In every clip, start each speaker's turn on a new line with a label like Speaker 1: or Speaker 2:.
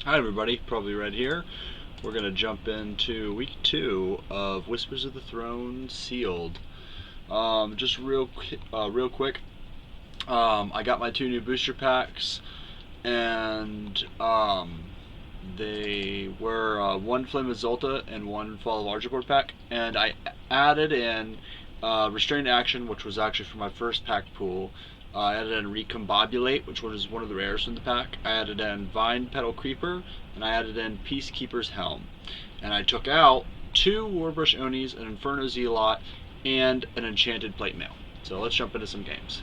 Speaker 1: Hi everybody, ProbablyRed here. We're going to jump into week 2 of Whispers of the Throne Sealed. Just real quick, I got my 2 new booster packs, and they were 1 Flame of Zolta and 1 Fall of Argibord pack, and I added in Restrained Action, which was actually for my first pack pool. I added in Recombobulate, which was one of the rares from the pack. I added in Vine Petal Creeper, and I added in Peacekeeper's Helm. And I took out 2 Warbrush Onis, an Inferno Zealot, and an Enchanted Plate Mail. So let's jump into some games.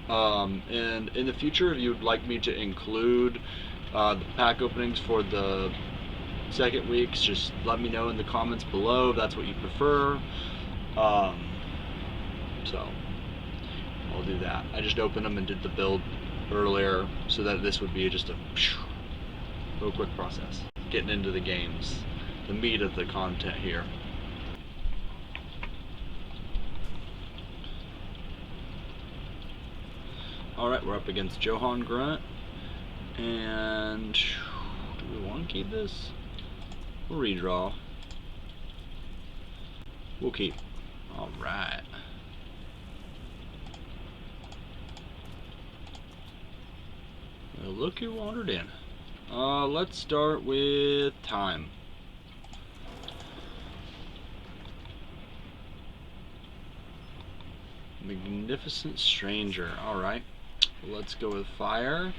Speaker 1: And in the future, if you would like me to include the pack openings for the second weeks, just let me know in the comments below if that's what you prefer. So I'll do that. I just opened them and did the build earlier so that this would be just a real quick process. Getting into the games, the meat of the content here. Alright, we're up against Johan Grunt, and do we want to keep this? We'll redraw. We'll keep. Alright. Well, look who wandered in. Let's start with time. Magnificent Stranger. Alright. Let's go with fire.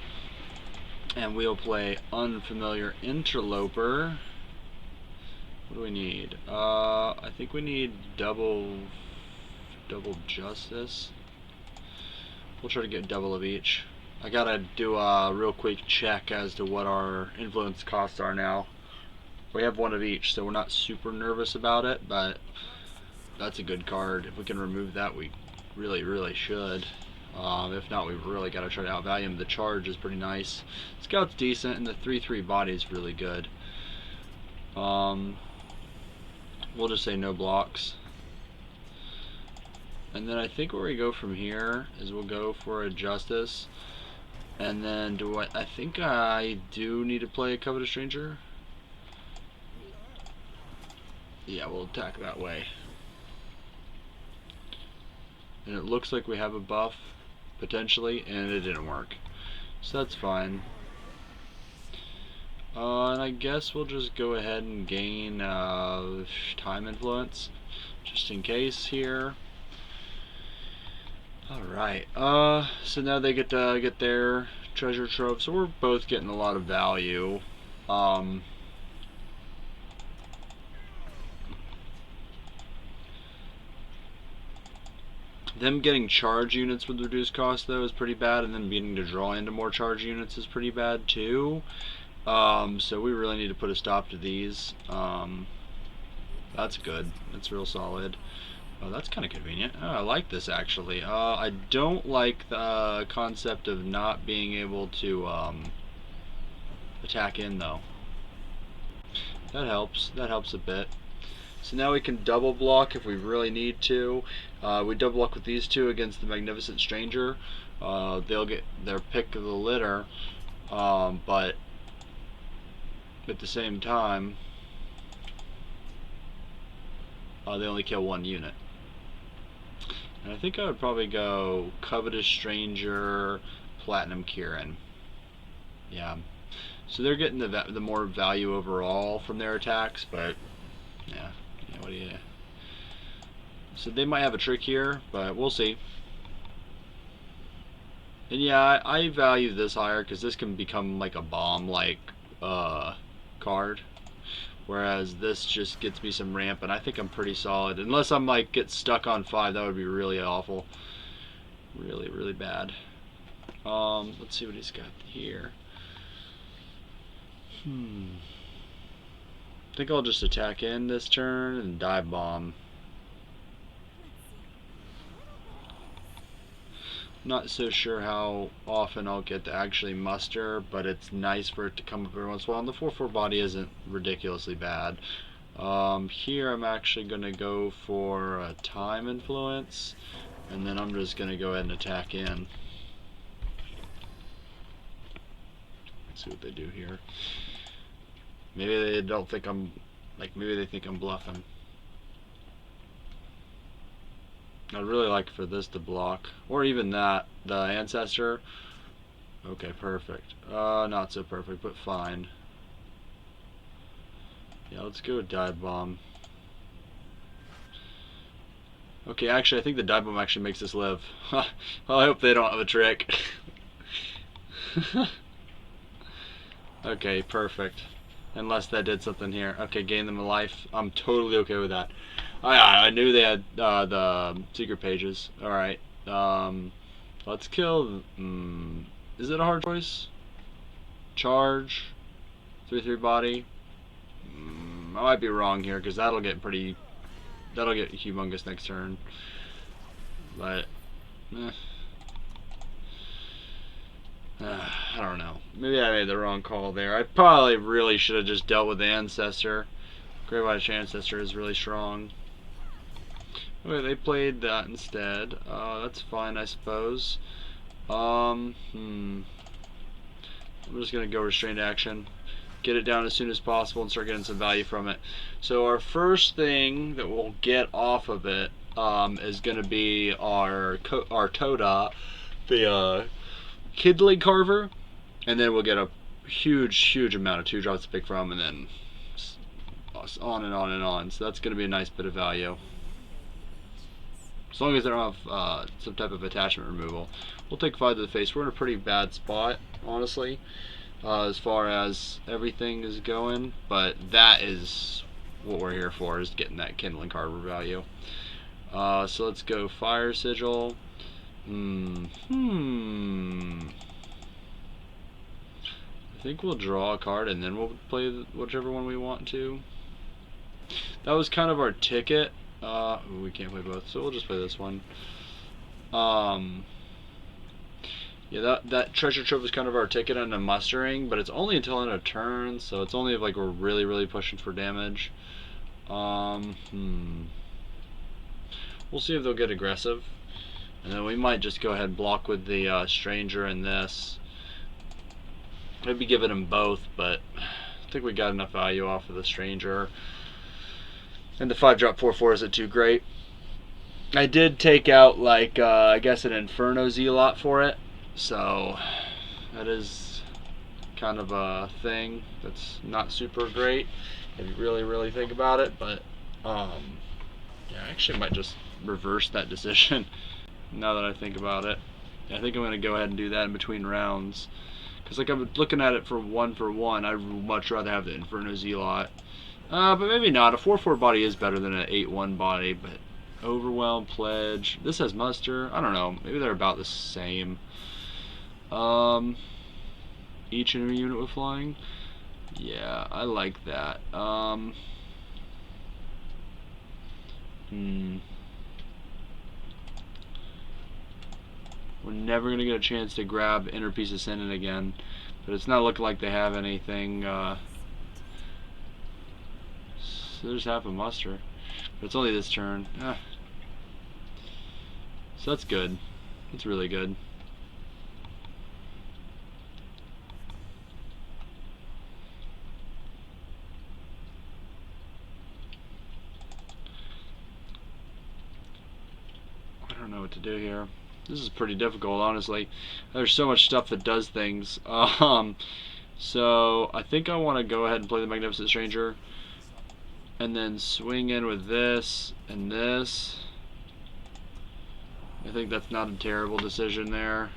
Speaker 1: And we'll play Unfamiliar Interloper. What do we need? I think we need double justice. We'll try to get double of each. I gotta do a real quick check as to what our influence costs are now. We have 1 of each, so we're not super nervous about it, but that's a good card. If we can remove that, we really should. If not, we really gotta try to outvalue him. The charge is pretty nice. Scout's decent, and the 3/3 body is really good. We'll just say no blocks. And then I think where we go from here is we'll go for a justice. And then I think I do need to play a Covetous Stranger. Yeah, we'll attack that way. And it looks like we have a buff, potentially, and it didn't work. So that's fine. And I guess we'll just go ahead and gain time influence, just in case here. Alright, so now they get to get their treasure trove, so we're both getting a lot of value. Them getting charge units with reduced cost, though, is pretty bad, and then beginning to draw into more charge units is pretty bad, too. So we really need to put a stop to these. That's good. That's real solid. Oh, that's kind of convenient. Oh, I like this, actually. I don't like the concept of not being able to attack in, though. That helps. That helps a bit. So now we can double block if we really need to. We double block with these 2 against the Magnificent Stranger. They'll get their pick of the litter, but at the same time, they only kill 1 unit. And I think I would probably go Covetous Stranger, Platinum Kieran. Yeah. So they're getting the more value overall from their attacks, but yeah, what do you? So they might have a trick here, but we'll see. And yeah, I value this higher because this can become like a bomb-like card. Whereas this just gets me some ramp, and I think I'm pretty solid. Unless I'm like get stuck on 5, that would be really awful. Really bad. Let's see what he's got here. I think I'll just attack in this turn and dive bomb. Not so sure how often I'll get to actually muster, but it's nice for it to come up every once in a while. And the 4/4 body isn't ridiculously bad. Here I'm actually going to go for a time influence, and then I'm just going to go ahead and attack in. Let's see what they do here. Maybe they don't think I'm, like, maybe they think I'm bluffing. I'd really like for this to block, or even that, the Ancestor. Okay, perfect. Not so perfect, but fine. Yeah, let's go with Dive Bomb. Okay, actually, I think the Dive Bomb actually makes us live. Well, I hope they don't have a trick. Okay, perfect. Unless that did something here. Okay, gain them a life. I'm totally okay with that. I knew they had the secret pages. Alright. Let's kill... is it a hard choice? Charge. 3/3 body. I might be wrong here, because that'll get pretty... That'll get humongous next turn. But... I don't know. Maybe I made the wrong call there. I probably really should have just dealt with the Ancestor. Great White Ancestor is really strong. Okay, they played that instead. That's fine, I suppose. I'm just gonna go Restrained Action. Get it down as soon as possible and start getting some value from it. So our first thing that we'll get off of it is gonna be our Toda, the Kindling Carver, and then we'll get a huge amount of 2-drops to pick from, and then on and on and on. So that's going to be a nice bit of value, as long as they don't have some type of attachment removal. We'll take 5 to the face. We're in a pretty bad spot, honestly, as far as everything is going, but that is what we're here for, is getting that Kindling Carver value. So let's go Fire Sigil. I think we'll draw a card and then we'll play whichever one we want to. That was kind of our ticket. We can't play both, so we'll just play this one. Yeah, that treasure trove was kind of our ticket on the mustering, but it's only until end of turn, so it's only if like we're really pushing for damage. We'll see if they'll get aggressive. And then we might just go ahead and block with the Stranger and this. Maybe giving them both, but I think we got enough value off of the Stranger. And the 5-drop 4/4 isn't too great. I did take out, like, I guess an Inferno Zealot for it. So, that is kind of a thing that's not super great if you really think about it. But, yeah, I actually might just reverse that decision. Now that I think about it, I think I'm going to go ahead and do that in between rounds, because like I'm looking at it for one, I'd much rather have the Inferno Zealot, but maybe not. A 4/4 body is better than an 8/1 body, but Overwhelm, Pledge, this has Muster, I don't know, maybe they're about the same. Each enemy unit with flying, yeah, I like that. We're never going to get a chance to grab Inner Piece of Sin again, but it's not looking like they have anything. So there's half a muster, but it's only this turn. So that's good. That's really good. I don't know what to do here. This is pretty difficult, honestly. There's so much stuff that does things. So I think I want to go ahead and play the Magnificent Stranger, and then swing in with this and this. I think that's not a terrible decision there.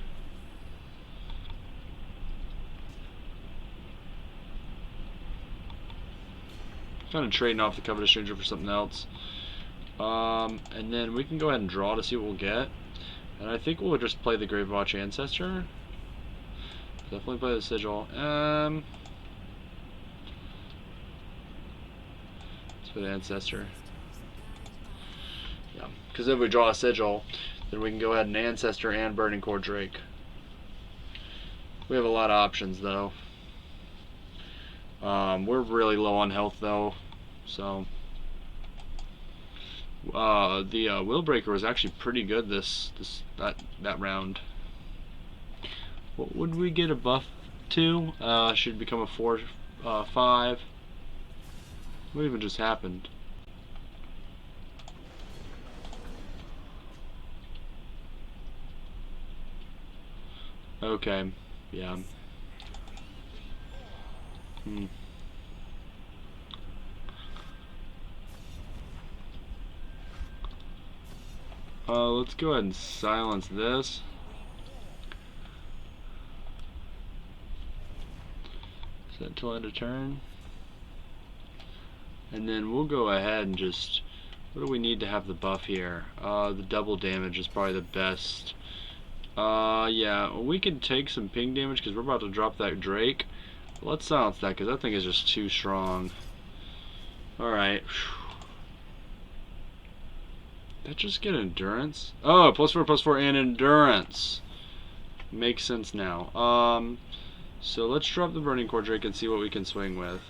Speaker 1: Kind of trading off the Covetous Stranger for something else. And then we can go ahead and draw to see what we'll get. And I think we'll just play the Gravewatch Ancestor. Definitely play the Sigil. Let's play the Ancestor. Yeah, because if we draw a Sigil, then we can go ahead and Ancestor and Burning Core Drake. We have a lot of options though. We're really low on health though, so the Willbreaker was actually pretty good that round. What would we get a buff 2 should become a 4, 5. What even just happened? Okay, yeah. Let's go ahead and silence this. Set until end of turn. And then we'll go ahead and just... What do we need to have the buff here? The double damage is probably the best. Yeah, we can take some ping damage because we're about to drop that Drake. Let's silence that because that thing is just too strong. Alright. That just get endurance? Oh, +4 and endurance. Makes sense now. So let's drop the Burning Core Drake and see what we can swing with.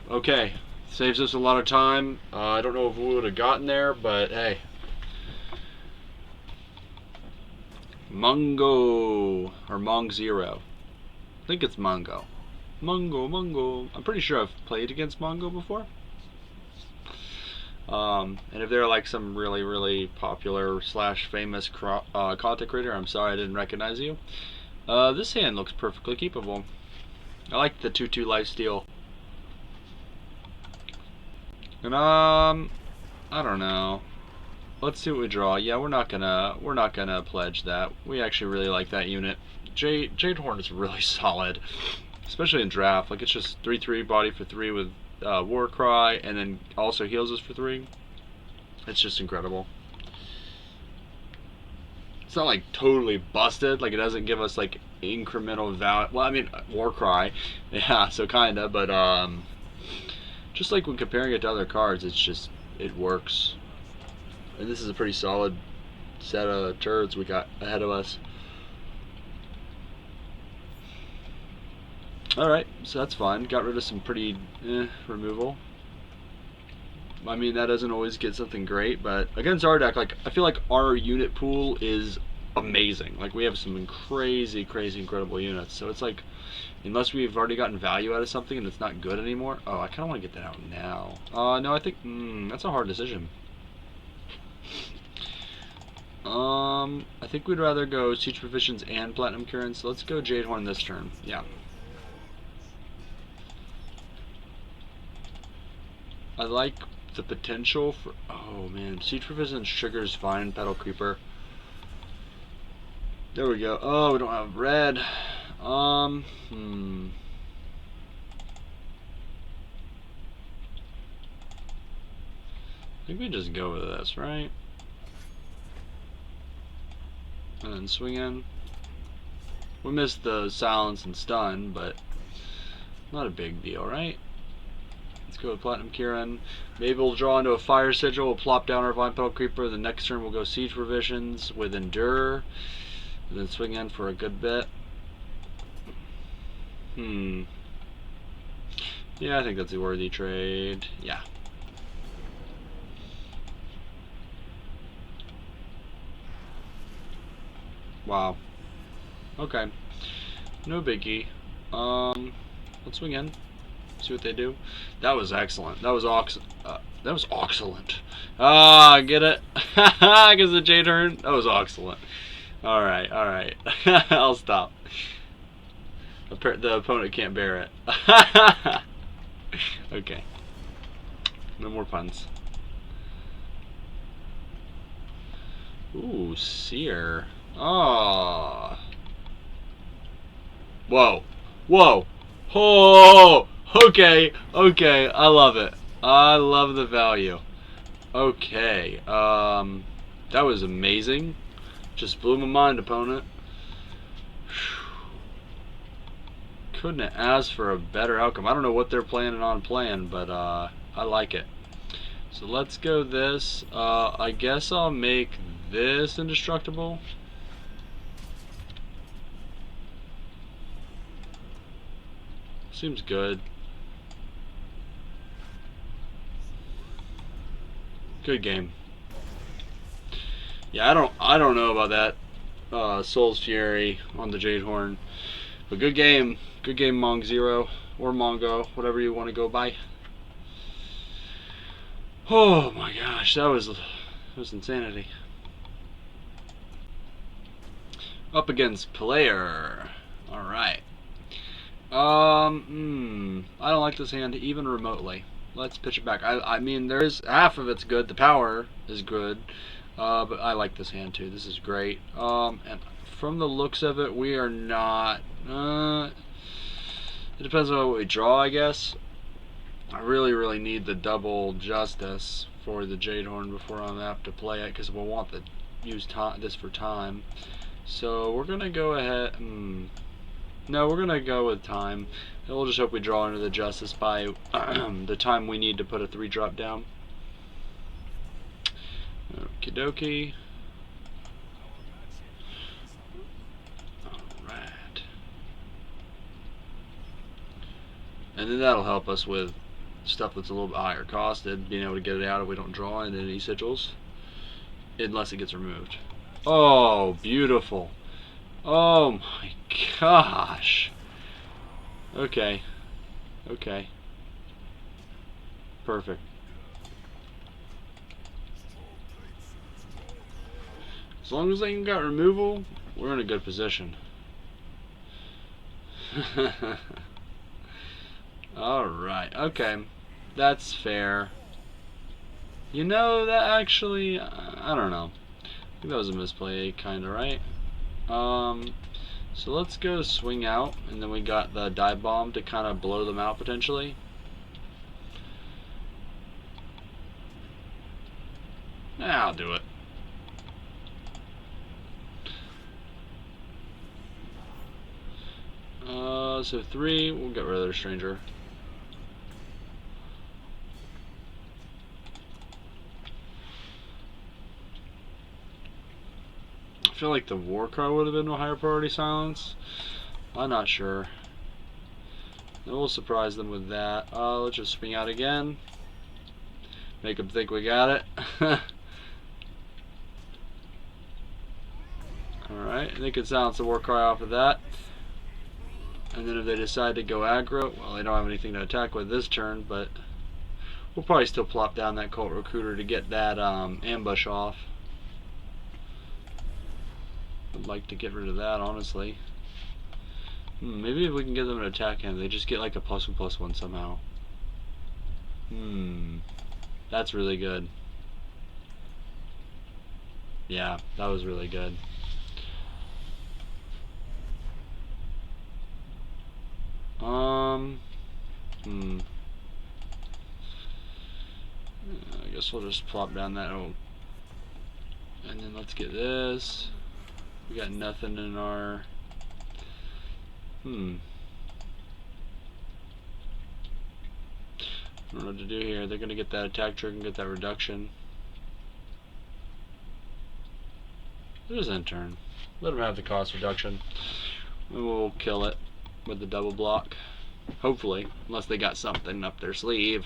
Speaker 1: Okay. Saves us a lot of time. I don't know if we would have gotten there, but hey. Mungo. Or Mong Zero. I think it's Mungo. Mungo. I'm pretty sure I've played against Mungo before. And if they're like some really popular / famous content creator, I'm sorry I didn't recognize you. This hand looks perfectly keepable. I like the 2/2 lifesteal. And I don't know. Let's see what we draw. Yeah, we're not gonna pledge that. We actually really like that unit. Jade Horn is really solid, especially in draft. Like it's just 3/3 body for 3 with Warcry, and then also heals us for 3. It's just incredible. It's not like totally busted. Like it doesn't give us like incremental value. Well, I mean Warcry, yeah. So kinda, but just like when comparing it to other cards, it works. And this is a pretty solid set of turds we got ahead of us. Alright, so that's fine. Got rid of some pretty removal. I mean, that doesn't always get something great, but against our deck, like I feel like our unit pool is amazing. Like we have some crazy incredible units. So it's like, unless we've already gotten value out of something and it's not good anymore. Oh, I kind of want to get that out now. No, I think that's a hard decision. I think we'd rather go Siege Provisions and Platinum Currents. So let's go Jade Horn this turn. Yeah. I like the potential for... Oh man, Siege Provisions triggers Vine Petal Creeper. There we go. Oh, we don't have red. I think we just go with this, right? And then swing in. We missed the silence and stun, but not a big deal, right? Let's go with Platinum Kieran. Maybe we'll draw into a Fire Sigil. We'll plop down our Vine Petal Creeper. The next turn we'll go Siege Provisions with Endure. And then swing in for a good bit. Yeah, I think that's a worthy trade. Yeah. Wow. Okay. No biggie. Let's swing in. See what they do. That was excellent. That was excellent. Get it? Because the Jade Horn. That was excellent. All right. I'll stop. The opponent can't bear it. Okay. No more puns. Ooh, Seer. Oh. Whoa. Oh. Okay. I love it. I love the value. Okay. That was amazing. Just blew my mind, opponent. Couldn't have asked for a better outcome. I don't know what they're planning on playing, but I like it. So let's go this. I guess I'll make this indestructible. Seems good. Good game. Yeah, I don't know about that. Soul's Fury on the Jade Horn. But good game Mong Zero, or Mongo, whatever you want to go by. Oh my gosh, that was insanity. Up against player. Alright. I don't like this hand even remotely. Let's pitch it back. I mean, there's half of it's good. The power is good. But I like this hand too. This is great. And from the looks of it, we are not... it depends on what we draw, I guess. I really need the double Justice for the Jade Horn before I'm apt to play it, because we'll want to use this for time. So we're going to go ahead... No, we're going to go with time. And we'll just hope we draw into the Justice by the time we need to put a 3-drop down. Okie dokie. Alright. And then that'll help us with stuff that's a little bit higher costed, being able to get it out if we don't draw into any sigils. Unless it gets removed. Oh, beautiful. Oh my gosh. Okay. Okay. Perfect. As long as they got removal, we're in a good position. Alright, okay. That's fair. You know, that actually, I don't know. I think that was a misplay, kinda, right? So let's go swing out, and then we got the dive bomb to kind of blow them out potentially. I'll do it. So 3, we'll get rid of the stranger. I feel like the war card would have been a higher priority silence. I'm not sure. And we'll surprise them with that. Let's just swing out again. Make them think we got it. Alright, and they can silence the war cry off of that. And then if they decide to go aggro, well, they don't have anything to attack with this turn, but we'll probably still plop down that Cult Recruiter to get that ambush off. I'd like to get rid of that, honestly. Maybe if we can get them to attack him, they just get like a +1/+1 somehow. That's really good. Yeah, that was really good. I guess we'll just plop down that old, and then let's get this. We got nothing in our. I don't know what to do here. They're gonna get that attack trigger and get that reduction. There's end turn. Let them have the cost reduction. We'll kill it with the double block. Hopefully, unless they got something up their sleeve.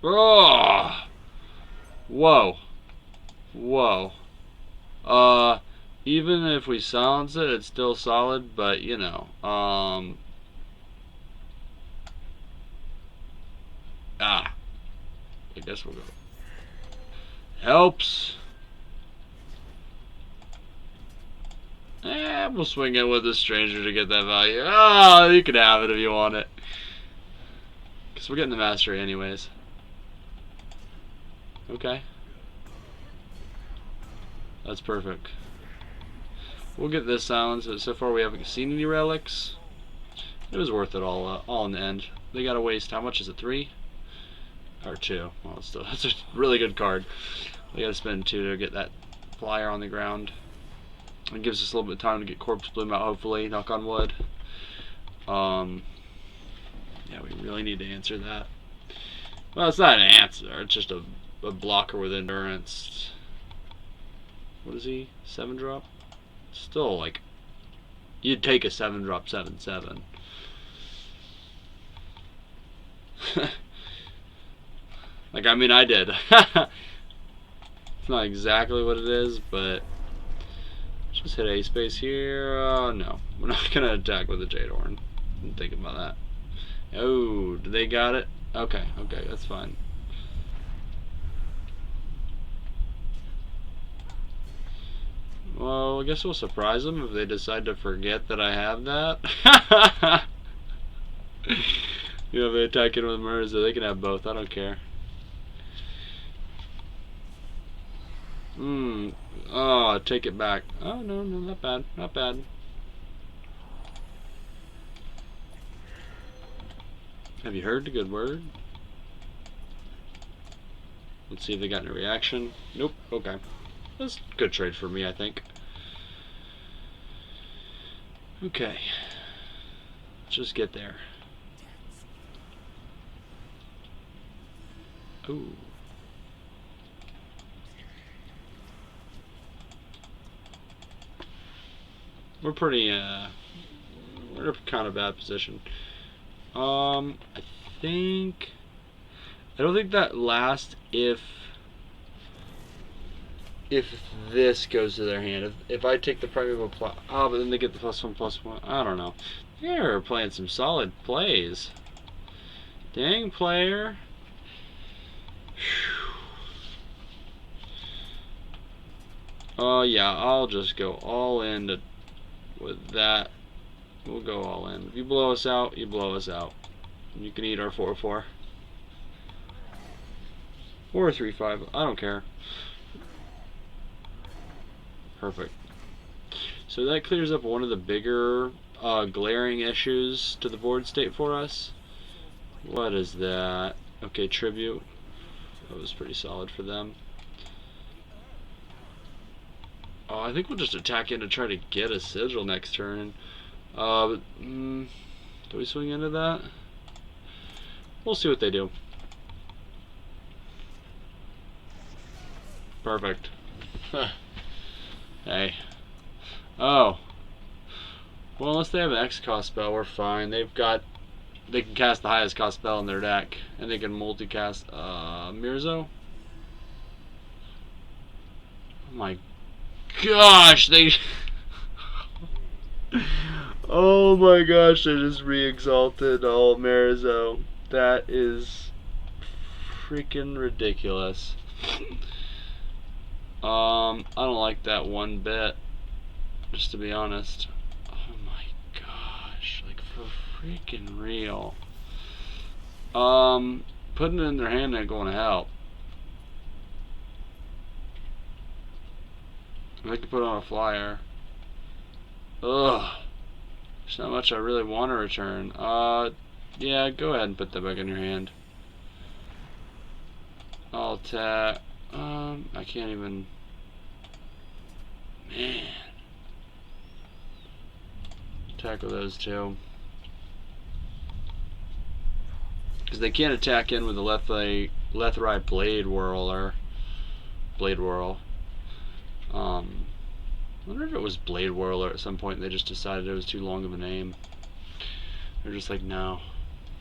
Speaker 1: Oh! Whoa. Whoa. Even if we silence it, it's still solid, but you know, I guess we'll go. Helps. We'll swing in with the stranger to get that value. Oh, you can have it if you want it. Because we're getting the mastery anyways. Okay. That's perfect. We'll get this silence, but so far we haven't seen any relics. It was worth it all in the end. They gotta waste, how much is it, 3? Or 2. Well, still, that's a really good card. They gotta spend 2 to get that flyer on the ground. It gives us a little bit of time to get Corpse Bloom out, hopefully, knock on wood. Yeah, we really need to answer that. Well, it's not an answer, it's just a blocker with endurance. What is he? 7-drop? Still, like, you'd take a 7-drop 7/7. Like, I mean, I did. It's not exactly what it is, but just hit A space here. Oh, no. We're not going to attack with the Jade Horn. Didn't think about that. Oh, did they got it? Okay, okay, that's fine. Well, I guess we'll surprise them if they decide to forget that I have that. You know, if they attack in with Mirza, they can have both. I don't care. Oh, take it back. Oh, no, no, not bad. Not bad. Have you heard the good word? Let's see if they got any reaction. Nope. Okay. That's a good trade for me, I think. Okay. Let's just get there. Ooh. We're pretty, we're in a kind of bad position. I think... I don't think that lasts if this goes to their hand. If I take the primeval plot, oh, but then they get the +1/+1. I don't know. They're playing some solid plays. Dang, player. Oh yeah, I'll just go all in with that. We'll go all in. If you blow us out, you blow us out. You can eat our 4/4. Or 3/5. I don't care. Perfect. So that clears up one of the bigger glaring issues to the board state for us. What is that? Okay, tribute. That was pretty solid for them. Oh, I think we'll just attack in to try to get a sigil next turn. Do we swing into that? We'll see what they do. Perfect. Hey. Oh. Well, unless they have an X cost spell, we're fine. They can cast the highest cost spell in their deck, and they can multicast Mirzo. Oh my gosh, they oh my gosh, they just re-exalted all Mirzo. That is freaking ridiculous. I don't like that one bit, just to be honest. Oh my gosh, like for freaking real. Putting it in their hand ain't gonna help. They can put on a flyer. Ugh. There's not much I really want to return. Yeah, go ahead and put that back in your hand. I'll attack. I can't even. Man. Attack with those two. Because they can't attack in with the Lethrite Blade Whirler. Blade Whirl. I wonder if it was Blade Whirler at some point and they just decided it was too long of a name. They're just like, no,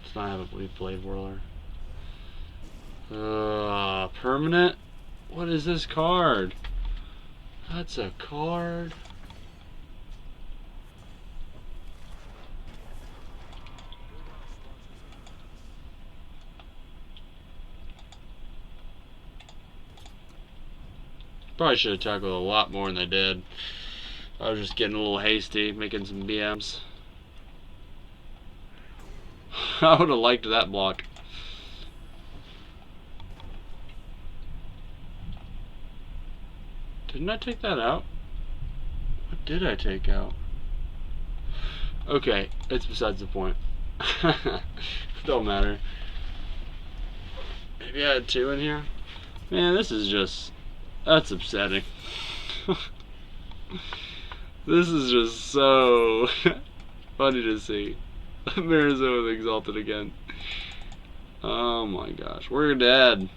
Speaker 1: let's not have a Blade Whirler. Permanent? What is this card? That's a card. Probably should have tackled a lot more than they did. I was just getting a little hasty, making some BMs. I would have liked that block. Didn't I take that out? What did I take out? Okay, it's besides the point. Don't matter. Maybe I had two in here? Man, this is just... That's upsetting. This is just so funny to see. Mirzo with Exalted again. Oh my gosh. We're dead.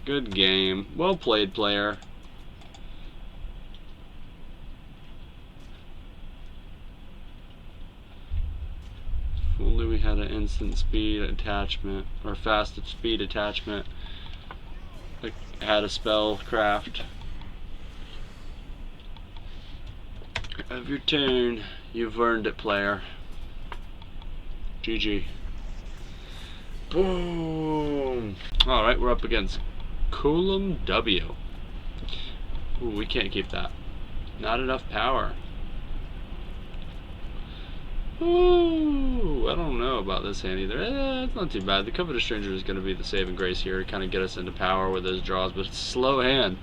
Speaker 1: Good game. Well played, player. If only we had an instant speed attachment, or fast speed attachment. Like, add a spell craft. Of your turn, you've earned it, player. GG. Boom! Alright, we're up against Coulomb W. Ooh, we can't keep that. Not enough power. Ooh, I don't know about this hand either. It's not too bad. The Covetous Stranger is going to be the saving grace here, kind of get us into power with those draws, but it's a slow hand.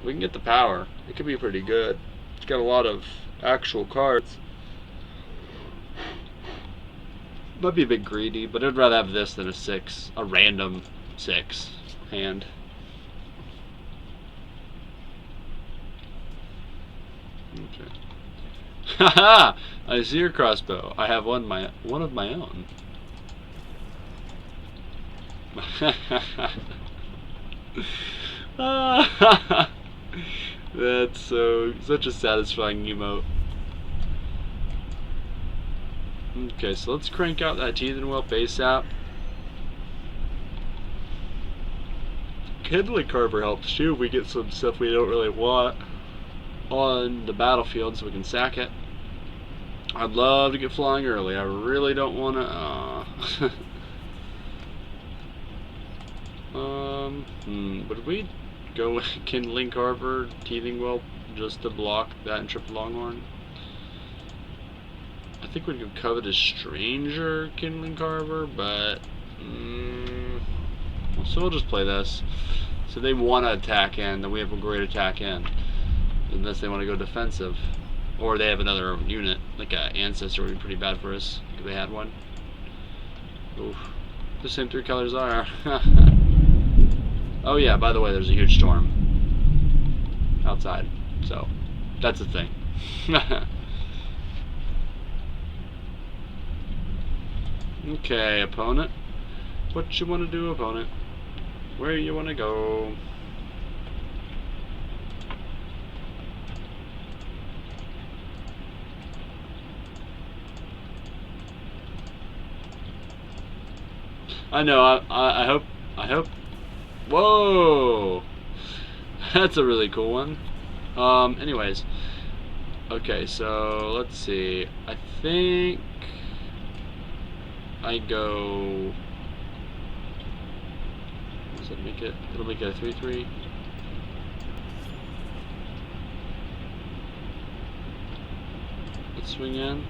Speaker 1: We can get the power. It could be pretty good. It's got a lot of actual cards. Might be a bit greedy, but I'd rather have this than a random 6 hand. Okay. Haha! I see your crossbow. I have one of my own. That's such a satisfying emote. Okay, so let's crank out that Teething Whelp ASAP. Kindling Carver helps too if we get some stuff we don't really want on the battlefield so we can sack it. I'd love to get flying early. I really don't want to. Would we go with Kindling Carver, Teething Whelp, just to block that and Triple Longhorn? I think we'd go Covetous Stranger, Kindling Carver, but so we'll just play this. So they want to attack in, then we have a great attack in. Unless they want to go defensive. Or they have another unit, like an Ancestor would be pretty bad for us, if they had one. Oof. The same 3 colors are. Oh yeah, by the way, there's a huge storm outside, so that's a thing. Okay, opponent. What you want to do, opponent? Where you want to go? I know. I hope. Whoa, that's a really cool one. Anyways, okay. So let's see. I think I go. Does it make it? It'll make it a 3/3. Let's swing in.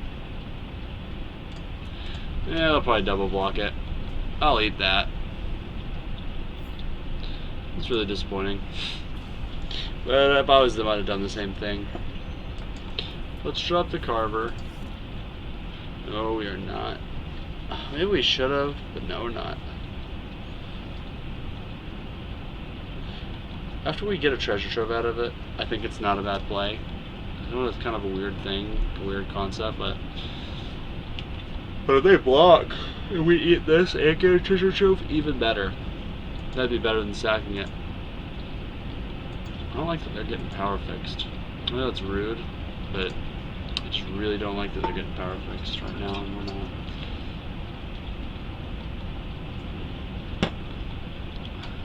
Speaker 1: Yeah, they'll probably double block it. I'll eat that. It's really disappointing. But if I was them, I'd have done the same thing. Let's drop the Carver. No, we are not. Maybe we should have, but no, we're not. After we get a treasure trove out of it, I think it's not a bad play. I know it's kind of a weird thing, a weird concept, but if they block and we eat this and get a treasure trove, even better. That'd be better than sacking it. I don't like that they're getting power fixed. I know that's rude, but I just really don't like that they're getting power fixed right now, and we're not.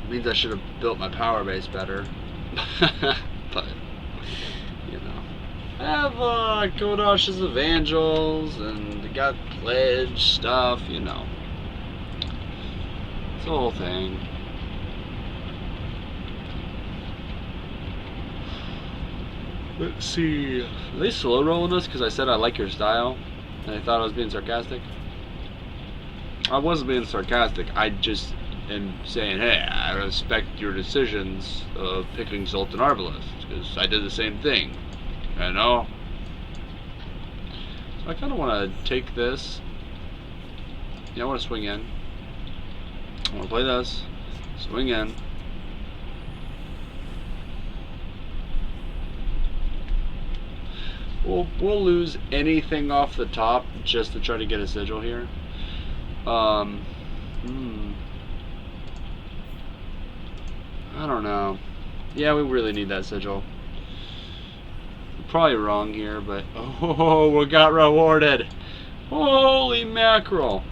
Speaker 1: It means I should have built my power base better. But, you know. I have Kodash's Evangels, and they got pledge stuff, you know. It's the whole thing. Let's see. Are they slow rolling us because I said I like your style? And I thought I was being sarcastic? I wasn't being sarcastic. I just am saying, hey, I respect your decisions of picking Sultan Arbalest because I did the same thing. You know? So I kind of want to take this. Yeah, I want to swing in. I want to play this. Swing in. We'll lose anything off the top just to try to get a sigil here. I don't know. Yeah, we really need that sigil. We're probably wrong here, but oh, we got rewarded. Holy mackerel!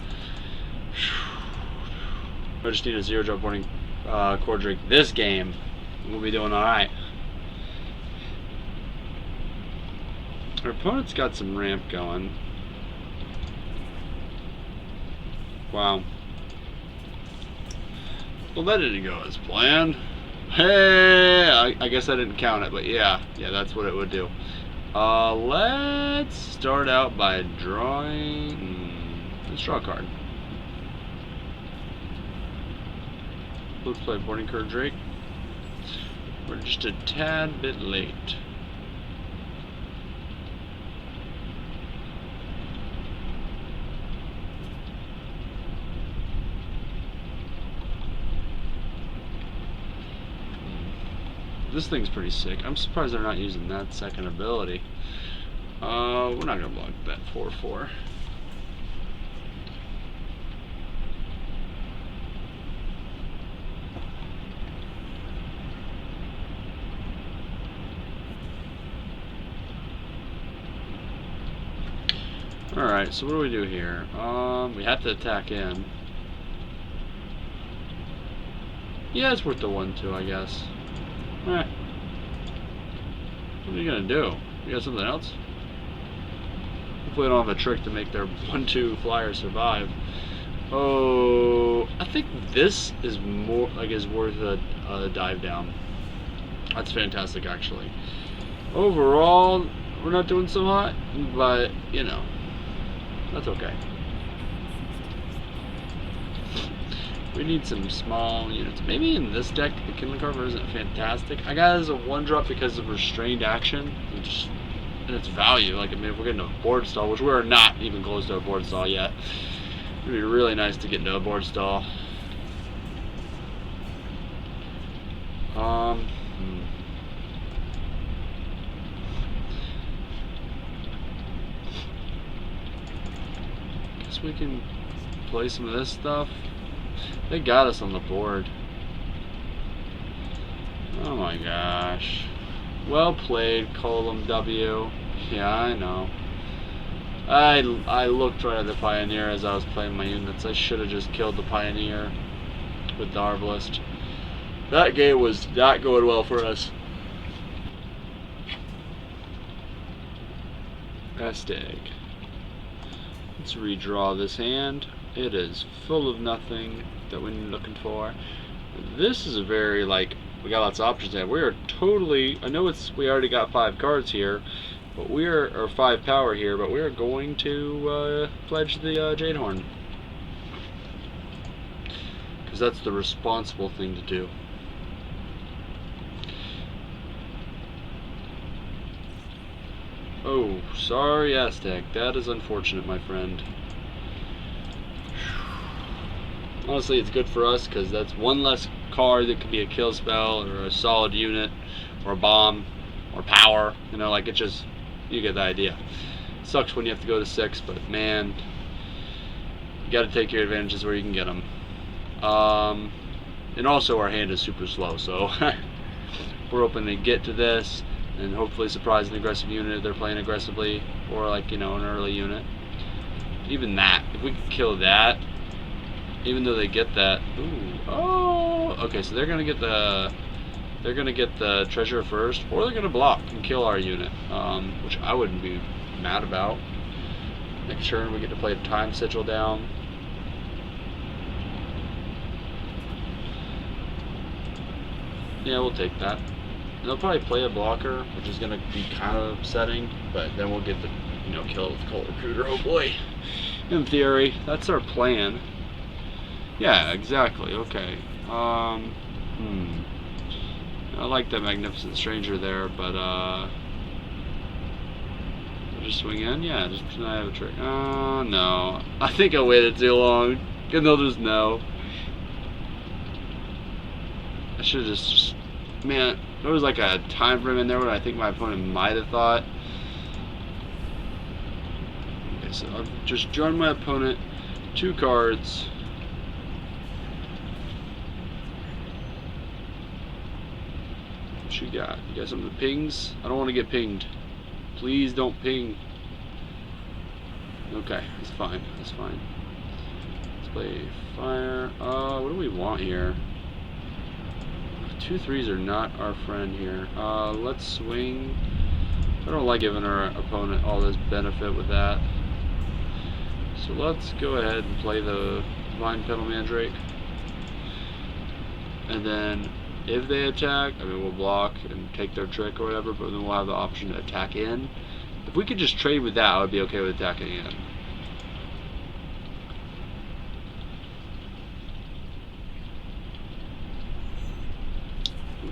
Speaker 1: I just need a 0-drop warning core drake this game. We'll be doing alright. Our opponent's got some ramp going. Wow. Well, that didn't go as planned. Hey, I guess I didn't count it, but yeah, that's what it would do. Let's start out by drawing. Let's draw a card. Let's play boarding card Drake. We're just a tad bit late. This thing's pretty sick. I'm surprised they're not using that second ability. We're not gonna block that 4/4. Alright, so what do we do here? We have to attack in. Yeah, it's worth the 1/2, I guess. What are you gonna do? You got something else? Hopefully I don't have a trick to make their 1/2 flyer survive. Oh, I think this is more like is worth a dive down. That's fantastic, actually. Overall, we're not doing so hot, but you know, that's okay. We need some small units. Maybe in this deck, the Kindling Carver isn't fantastic. I got it as a 1-drop because of restrained action and its value. Like, I mean, if we're getting a board stall, which we're not even close to a board stall yet, it'd be really nice to get into a board stall. Guess we can play some of this stuff. They got us on the board. Oh my gosh. Well played, Column W. Yeah, I know. I looked right at the Pioneer as I was playing my units. I should have just killed the Pioneer with the Arbalist. That game was not going well for us. Aztec. Let's redraw this hand. It is full of nothing that we're looking for. This is a very, like, we got lots of options there. We are totally, I know we already got 5 cards here, but or 5 power here, but we are going to pledge the Jadehorn. Because that's the responsible thing to do. Oh, sorry Aztec, that is unfortunate, my friend. Honestly, it's good for us because that's one less card that could be a kill spell or a solid unit or a bomb or power. You know, like it just, you get the idea. Sucks when you have to go to 6, but man, you got to take your advantages where you can get them. And also our hand is super slow, so we're hoping to get to this and hopefully surprise an aggressive unit if they're playing aggressively, or like, you know, an early unit. Even that, if we could kill that, even though they get that, ooh, oh, okay, so they're gonna get the treasure first, or they're gonna block and kill our unit, which I wouldn't be mad about. Next turn we get to play a time sigil down. Yeah, we'll take that. And they'll probably play a blocker, which is gonna be kind of upsetting, but then we'll get the, you know, kill with Cult Recruiter. Oh boy. In theory, that's our plan. Yeah, exactly. Okay. I like that Magnificent Stranger there, but I'll just swing in. Yeah, just can I have a trick? Oh no, I think I waited too long, and they'll just know. I should have just, man. There was like a time frame in there where I think my opponent might have thought. Okay, so I've just drawn my opponent 2 cards. What you got? You got something that pings? I don't want to get pinged. Please don't ping.
Speaker 2: Okay, that's fine. That's fine. Let's play fire. What do we want here? 2 3s are not our friend here. Let's swing. I don't like giving our opponent all this benefit with that. So let's go ahead and play the Vine Petal Mandrake. And then if they attack, I mean, we'll block and take their trick or whatever, but then we'll have the option to attack in. If we could just trade with that, I would be okay with attacking in.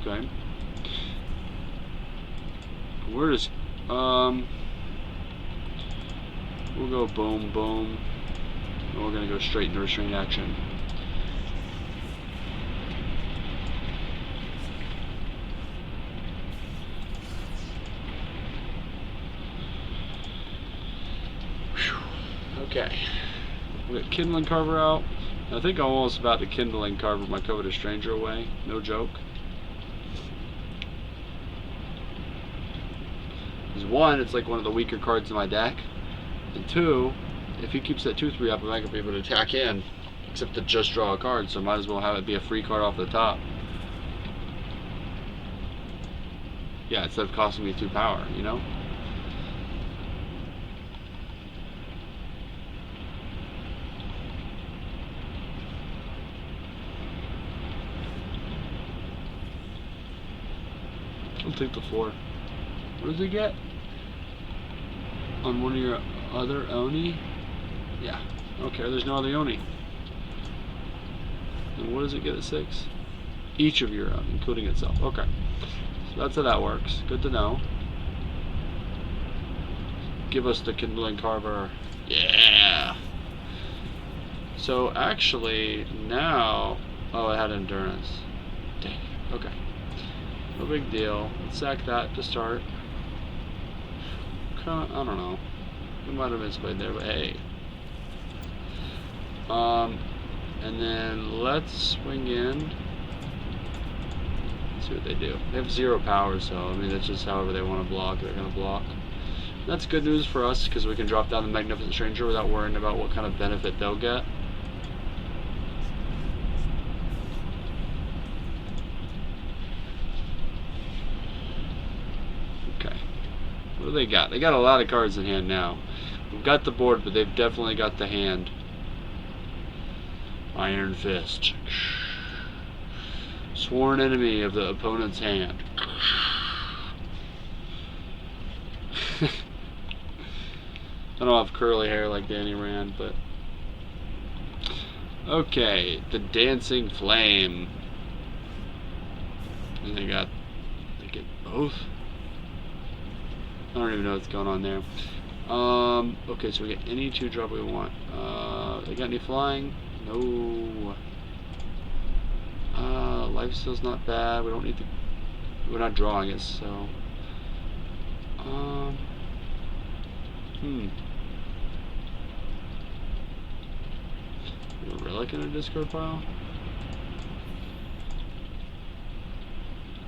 Speaker 2: Okay. We're just, we'll go boom, boom. And we're gonna go straight into restraint action. Okay, we got Kindling Carver out. I think I'm almost about to Kindling Carver my Covetous Stranger away. No joke. Because 1, it's like one of the weaker cards in my deck. And 2, if he keeps that 2/3 up, I'm not going to be able to attack in. Except to just draw a card, so might as well have it be a free card off the top. Yeah, instead of costing me 2 power, you know? I'll take the 4. What does he get? On one of your other Oni? Yeah. Okay, there's no other Oni. And what does it get at 6? Each of your own, including itself. Okay. So that's how that works. Good to know. Give us the Kindling Carver. Yeah! So actually, now... Oh, it had endurance. Dang. Okay. No big deal. Let's sack that to start. I don't know. We might have misplayed there, but hey. And then let's swing in. Let's see what they do. They have 0 power, so I mean that's just however they want to block, they're gonna block. That's good news for us because we can drop down the Magnificent Stranger without worrying about what kind of benefit they'll get. What do they got? They got a lot of cards in hand now. We've got the board, but they've definitely got the hand. Iron Fist. Sworn enemy of the opponent's hand. I don't have curly hair like Danny Rand, but... Okay, the Dancing Flame. And they get both? I don't even know what's going on there. Okay, so we get any 2-drop we want. They got any flying? No. Lifesteal's not bad. We don't need to. We're not drawing it, so. A relic in a discard pile?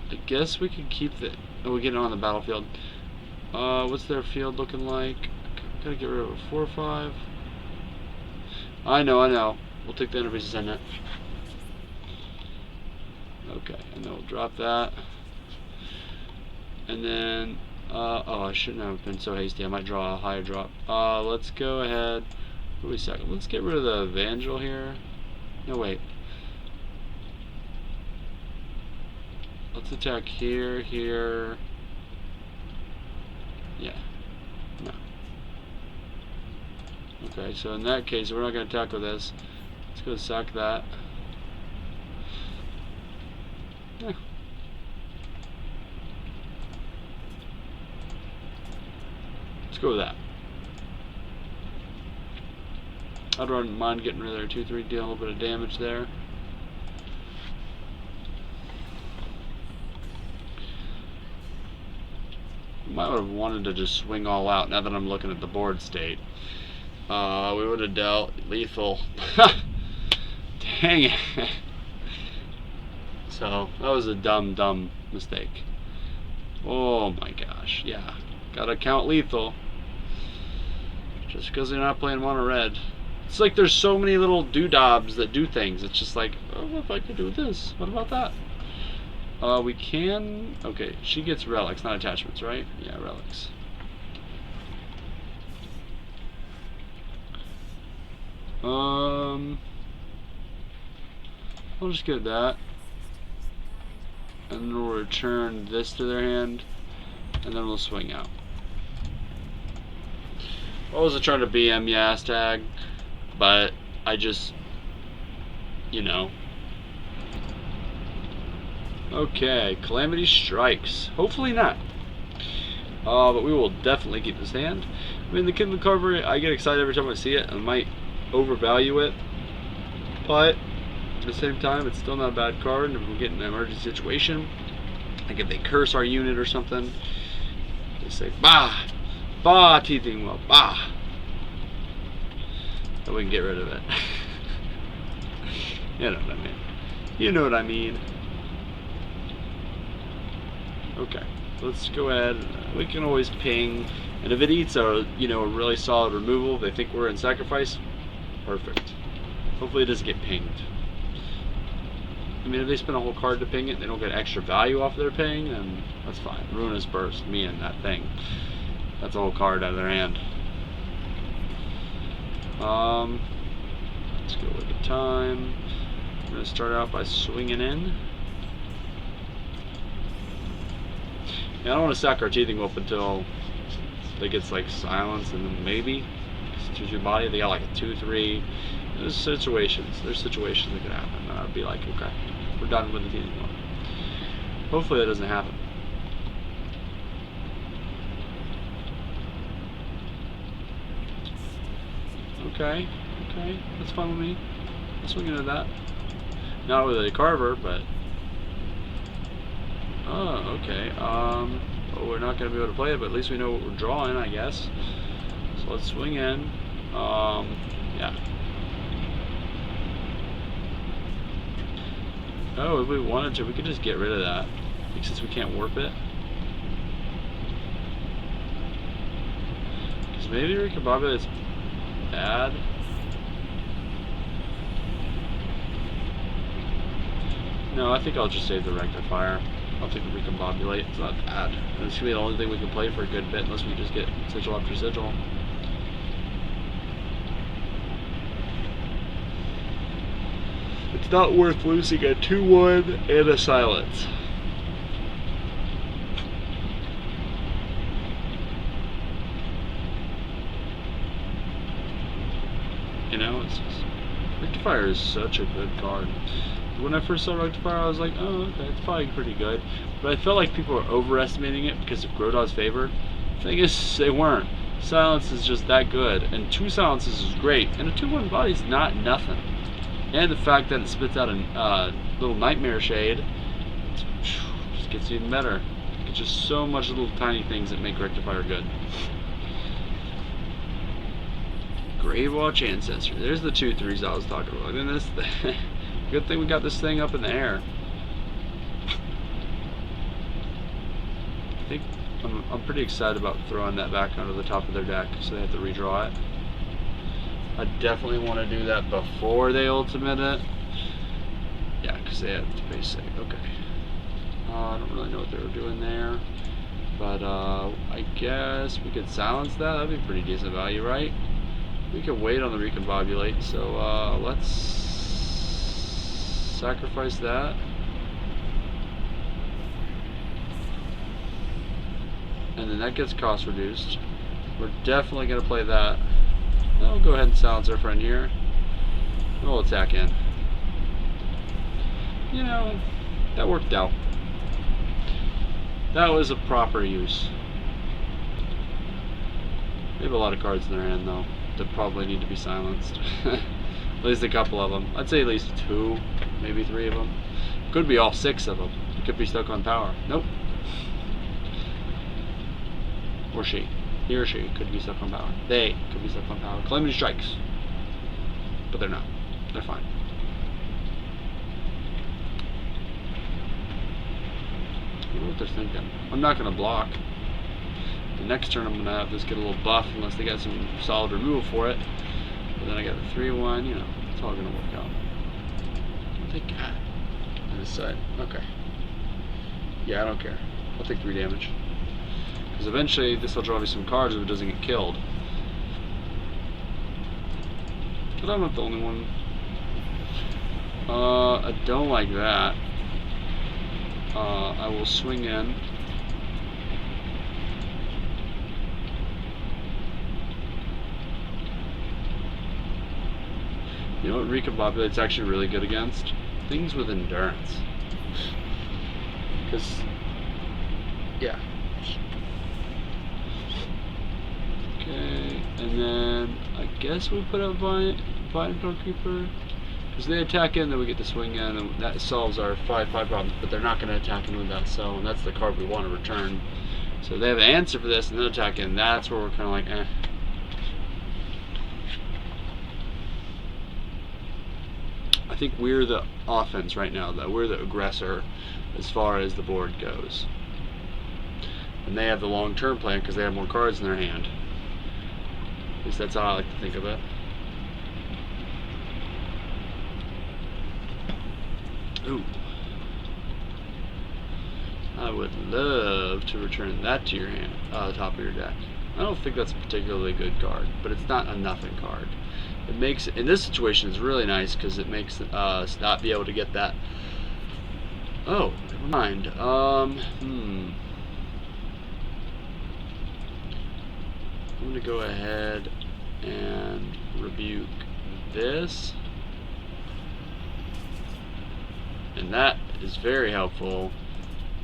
Speaker 2: I guess we could keep the. Oh, we get it on the battlefield. What's their field looking like? Gotta get rid of a 4 or 5. I know. We'll take the Enterprise Ascendant. Okay, and then we'll drop that. And then, oh, I shouldn't have been so hasty. I might draw a higher drop. Let's go ahead. Wait a second. Let's get rid of the Evangel here. No, wait. Let's attack here, here. Yeah. No. Okay, so in that case, we're not going to attack with this. Let's go sack that. Yeah. Let's go with that. I don't mind getting rid of their 2/3, dealing a little bit of damage there. Might have wanted to just swing all out now that I'm looking at the board state. We would have dealt lethal. Dang it. So, that was a dumb mistake. Oh my gosh, yeah. Gotta count lethal. Just because they're not playing mono red. It's like there's so many little doodobs that do things. It's just like, oh, what if I could do this? What about that? We can... Okay, she gets relics, not attachments, right? Yeah, relics. I'll just get that. And then we'll return this to their hand. And then we'll swing out. I wasn't trying to BM Yas tag, but I just, you know. Okay, Calamity strikes. Hopefully not. But we will definitely keep this hand. I mean, the Kindle Carver, I get excited every time I see it. I might overvalue it, but at the same time, it's still not a bad card. If we get in an emergency situation, like if they curse our unit or something, they say, bah! Bah, teething well, bah! So we can get rid of it. You know what I mean. You know what I mean. Okay, let's go ahead. We can always ping, and if it eats a, you know, a really solid removal, if they think we're in sacrifice, perfect. Hopefully it doesn't get pinged. I mean, if they spend a whole card to ping it and they don't get extra value off their ping, then that's fine. Ruinous Burst, me and that thing. That's a whole card out of their hand. Let's go with the time. I'm going to start out by swinging in. Yeah, I don't want to stack our Teething Wolf until they gets like silence, and then maybe choose your body. They got like a 2/3. There's situations that could happen. And I'd be like, okay, we're done with the Teething Wolf. Hopefully that doesn't happen. Okay, that's fine with me. I'll swing into that. Not with a Carver, but... Oh, okay. Well, we're not going to be able to play it, but at least we know what we're drawing, I guess. So let's swing in. Yeah. Oh, if we wanted to, we could just get rid of that. Since we can't warp it. Because maybe Recombobulate's bad. No, I think I'll just save the Rectifier. I'll take the Recombobulate. It's not bad. It's gonna be the only thing we can play for a good bit unless we just get sigil after sigil. It's not worth losing a 2/1 and a silence. You know, it's just, Rectifier is such a good card. When I first saw Rectifier, I was like, oh, okay, it's probably pretty good. But I felt like people were overestimating it because of Grodaw's favor. The thing is, they weren't. Silence is just that good, and 2 silences is great, and a 2/1 body is not nothing. And the fact that it spits out a little Nightmare Shade just gets even better. It's just so much little tiny things that make Rectifier good. Gravewatch Ancestor. There's the 2/3s I was talking about. And this, good thing we got this thing up in the air. I think I'm pretty excited about throwing that back onto the top of their deck, so they have to redraw it. I definitely want to do that before they ultimate it. Yeah, because they have to pay safe. Okay. I don't really know what they were doing there, but I guess we could silence that. That'd be pretty decent value, right? We could wait on the Recombobulate, so let's sacrifice that. And then that gets cost reduced. We're definitely going to play that. Now we'll go ahead and silence our friend here. And we'll attack in. You know, that worked out. That was a proper use. They have a lot of cards in their hand, though, that probably need to be silenced. At least a couple of them. I'd say at least 2, maybe 3 of them. Could be all 6 of them. It could be stuck on power. Nope. Or she. He or she could be stuck on power. They could be stuck on power. Calamity strikes. But they're not. They're fine. I don't know what they're thinking. I'm not going to block. The next turn I'm going to have this get a little buff unless they got some solid removal for it. But then I got the 3-1, you know, it's all going to work out. What they got on this side? Okay. Yeah, I don't care. I'll take 3 damage. Because eventually this will draw me some cards if it doesn't get killed. But I'm not the only one. I don't like that. I will swing in. You know what Recombobulate's actually really good against? Things with endurance. Because, yeah. Okay, and then I guess we put up Vine Creeper. Because they attack in, then we get to swing in, and that solves our 5/5 problems, but they're not going to attack in with that cell, and that's the card we want to return. So they have an answer for this, and then attack in. That's where we're kind of like, eh. I think we're the offense right now, though. We're the aggressor as far as the board goes. And they have the long-term plan because they have more cards in their hand. At least that's how I like to think of it. Ooh. I would love to return that to your hand, the top of your deck. I don't think that's a particularly good card, but it's not a nothing card. It makes, in this situation, it's really nice because it makes us not be able to get that. Oh, never mind. I'm gonna go ahead and rebuke this. And that is very helpful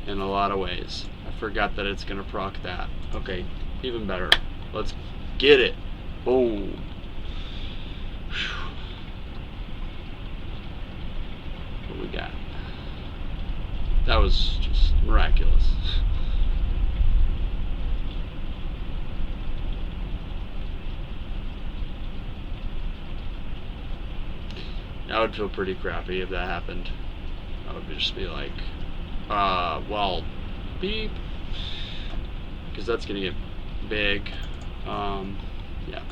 Speaker 2: in a lot of ways. I forgot that it's going to proc that. Okay, even better. Let's get it. Boom. Whew. What we got? That was just miraculous. I would feel pretty crappy if that happened. I would just be like, well, beep, because that's gonna get big. Yeah.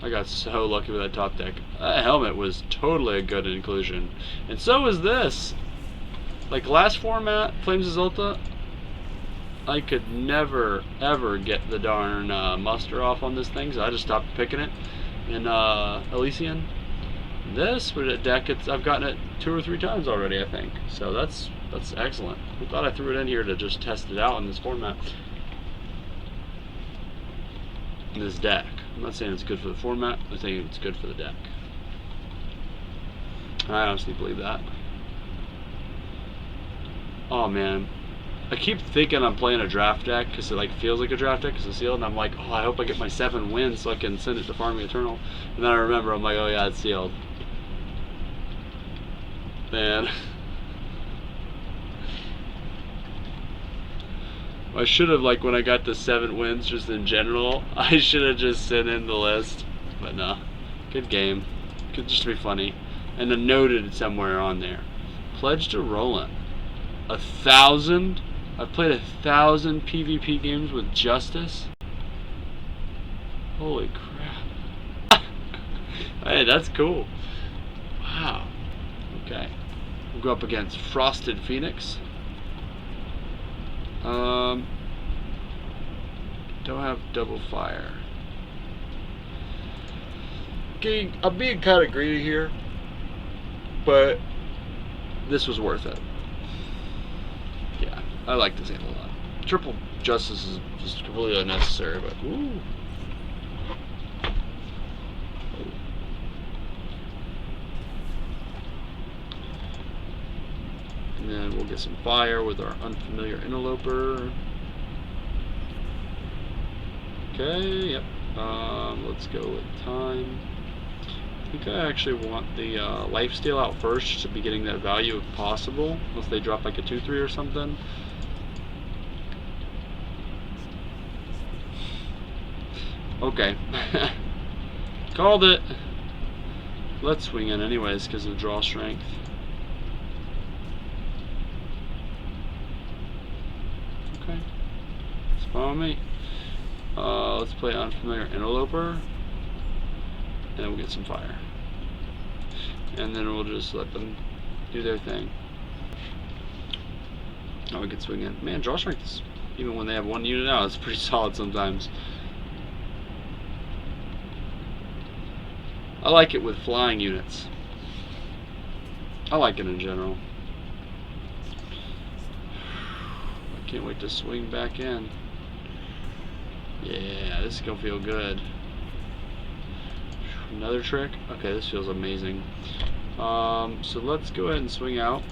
Speaker 2: I got so lucky with that top deck. That helmet was totally a good inclusion, and so was this. Like last format, Flames of Zolta, I could never ever get the darn muster off on this thing, so I just stopped picking it in Elysian. This with a deck, I've gotten it 2 or 3 times already, I think. So that's excellent. I thought I threw it in here to just test it out in this format. In this deck. I'm not saying it's good for the format, I'm saying it's good for the deck. I honestly believe that. Oh man. I keep thinking I'm playing a draft deck because it like feels like a draft deck because it's sealed, and I'm like, oh, I hope I get my 7 wins so I can send it to Farming Eternal. And then I remember, I'm like, oh yeah, it's sealed. Man. I should have, like, when I got the 7 wins just in general, I should have just sent in the list. But no. Good game. Could just be funny. And then noted somewhere on there. Pledge to Roland. 1,000? I've played 1,000 PvP games with Justice. Holy crap. Hey, that's cool. Wow. Okay. We'll go up against Frosted Phoenix. Don't have double fire. Okay, I'm being kind of greedy here, but this was worth it. Yeah, I like this hand a lot. Triple Justice is just completely unnecessary, but ooh. And then we'll get some fire with our Unfamiliar Interloper. Okay, yep. Let's go with time. I think I actually want the lifesteal out first to be getting that value if possible, unless they drop like a 2-3 or something. Okay. Called it. Let's swing in anyways because of draw strength. Okay. It's fine with me. Let's play Unfamiliar Interloper. And we'll get some fire. And then we'll just let them do their thing. Oh, we can swing in. Man, draw strength is, even when they have one unit out, it's pretty solid sometimes. I like it with flying units. I like it in general. I can't wait to swing back in. Yeah, this is gonna feel good. Another trick? Okay, this feels amazing. So let's go ahead and swing out.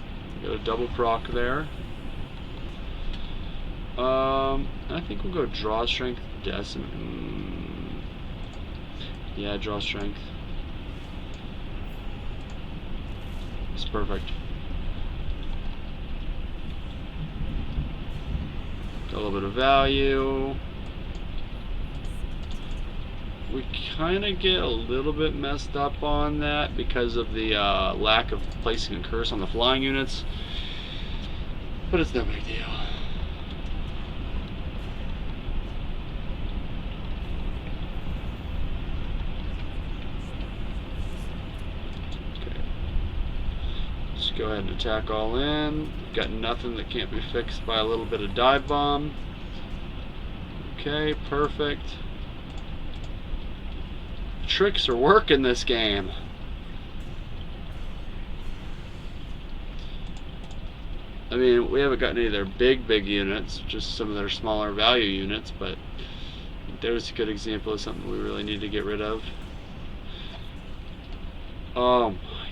Speaker 2: Got a double proc there. I think we'll go draw strength, decimate. Yeah, draw strength. It's perfect. Got a little bit of value. We kind of get a little bit messed up on that because of the lack of placing a curse on the flying units, but it's no big deal. Okay, let's go ahead and attack all in. We've got nothing that can't be fixed by a little bit of dive bomb. Okay, perfect. Tricks are working this game. I mean, we haven't gotten any of their big units, just some of their smaller value units, but there's a good example of something we really need to get rid of. Oh my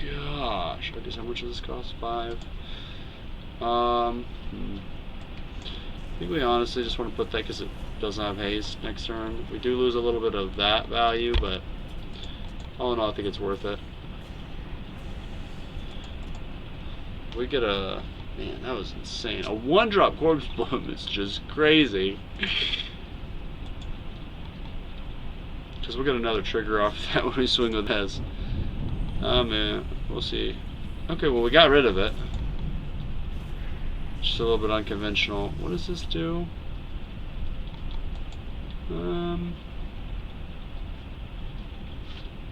Speaker 2: gosh. I guess how much does this cost? 5. I think we honestly just want to put that because it doesn't have haste next turn. We do lose a little bit of that value, but all in all, I think it's worth it. We get a... Man, that was insane. A 1-drop Corpse Bloom is just crazy. Because we'll get another trigger off that when we swing with this. Oh man, we'll see. Okay, well we got rid of it. Just a little bit unconventional. What does this do?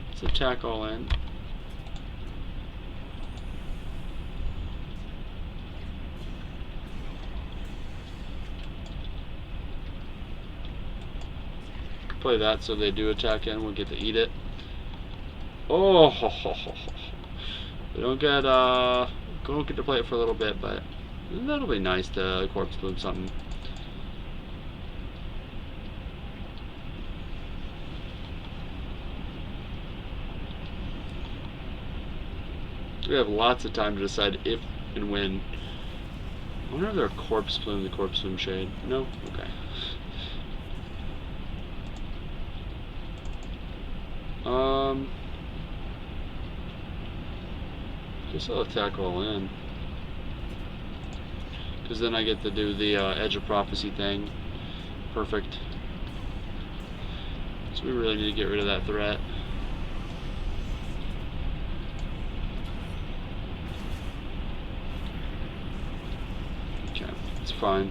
Speaker 2: Let's attack all in. Play that so they do attack in. We'll get to eat it. Oh, we don't get to play it for a little bit, but that'll be nice to Corpse Bloom something. We have lots of time to decide if and when. I wonder if they're Corpse Bloom, the Corpse Bloom shade. No? Okay. Guess I'll attack all in. Because then I get to do the Edge of Prophecy thing. Perfect. So we really need to get rid of that threat. Okay, it's fine.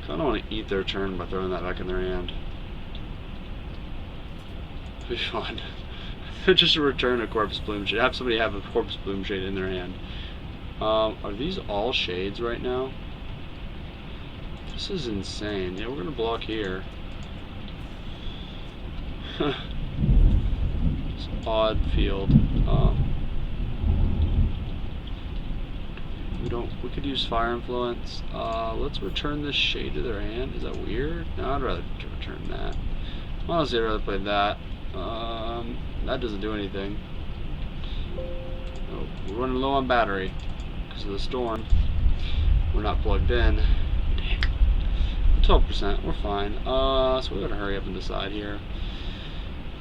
Speaker 2: Kinda want to eat their turn by throwing that back in their hand. Be fun. Just to return a Corpse Bloom shade. Have somebody have a Corpse Bloom shade in their hand. Are these all shades right now? This is insane. Yeah, we're gonna block here. It's an odd field. We could use Fire Influence. Let's return this shade to their hand. Is that weird? No, I'd rather return that. Honestly, I'd rather play that. That doesn't do anything. Oh, we're running low on battery because of the storm. We're not plugged in. Damn. 12%. We're fine. So we gotta hurry up and decide here.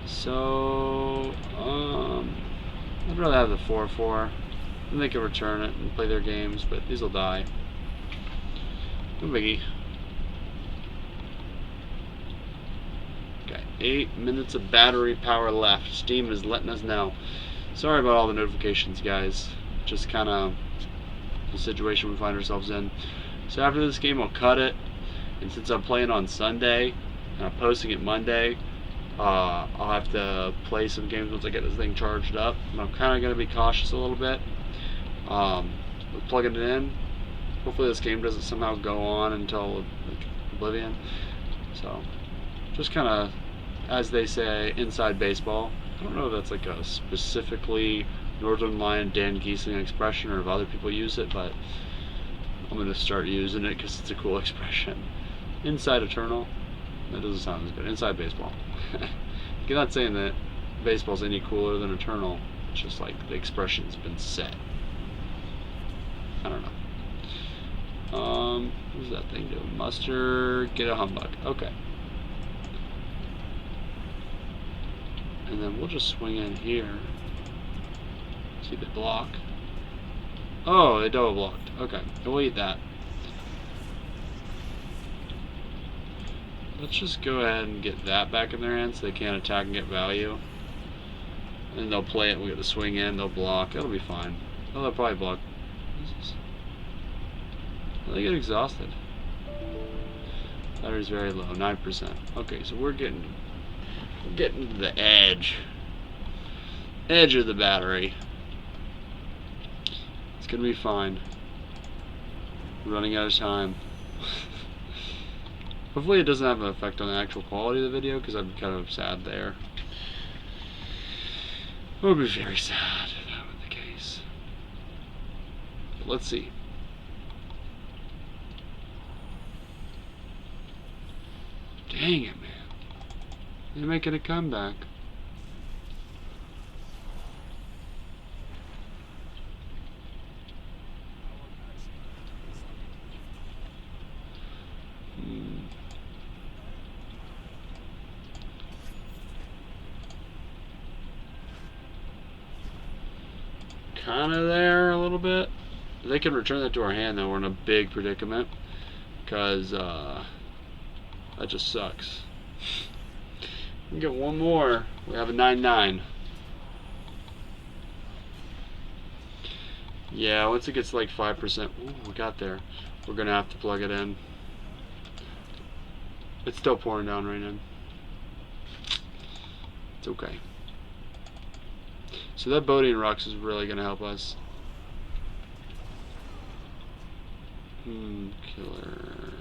Speaker 2: So, I'd rather have the 4/4. Then they can return it and play their games, but these will die. No biggie. Okay, 8 minutes of battery power left. Steam is letting us know. Sorry about all the notifications, guys. Just kind of the situation we find ourselves in. So after this game, I'll cut it. And since I'm playing on Sunday and I'm posting it Monday, I'll have to play some games once I get this thing charged up. And I'm kind of going to be cautious a little bit with plugging it in. Hopefully this game doesn't somehow go on until like Oblivion. So just kind of, as they say, inside baseball. I don't know if that's like a specifically Northern Lion Dan Giesling expression or if other people use it, but I'm going to start using it because it's a cool expression. Inside Eternal. That doesn't sound as good. Inside baseball. You're not saying that baseball's any cooler than Eternal. It's just like the expression's been set. I don't know. What does that thing do? Muster, get a humbug. Okay. And then we'll just swing in here. See the block. Oh, they double blocked. Okay, we'll eat that. Let's just go ahead and get that back in their hands so they can't attack and get value. And they'll play it, we'll get the swing in, they'll block, it'll be fine. Oh, they'll probably block. They get exhausted. Battery's very low, 9%. Okay, so we're getting to the edge of the battery. It's gonna be fine. We're running out of time. Hopefully it doesn't have an effect on the actual quality of the video, because I'm kind of sad there. I would be very sad if that were the case. But let's see. Dang it, man. They're making a comeback. Kind of there a little bit. If they can return that to our hand, though, we're in a big predicament. Because, that just sucks. We can get one more. We have a 9-9. Yeah, once it gets like 5%, ooh, we got there. We're gonna have to plug it in. It's still pouring down right now. It's okay. So that Bodine Rocks is really gonna help us. Killer.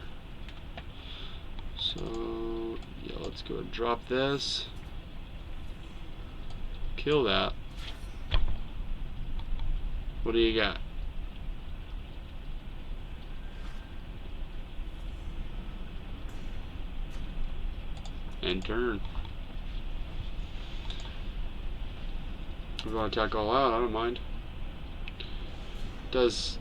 Speaker 2: So yeah, let's go and drop this. Kill that. What do you got? And turn. We're going to attack all out, I don't mind. Does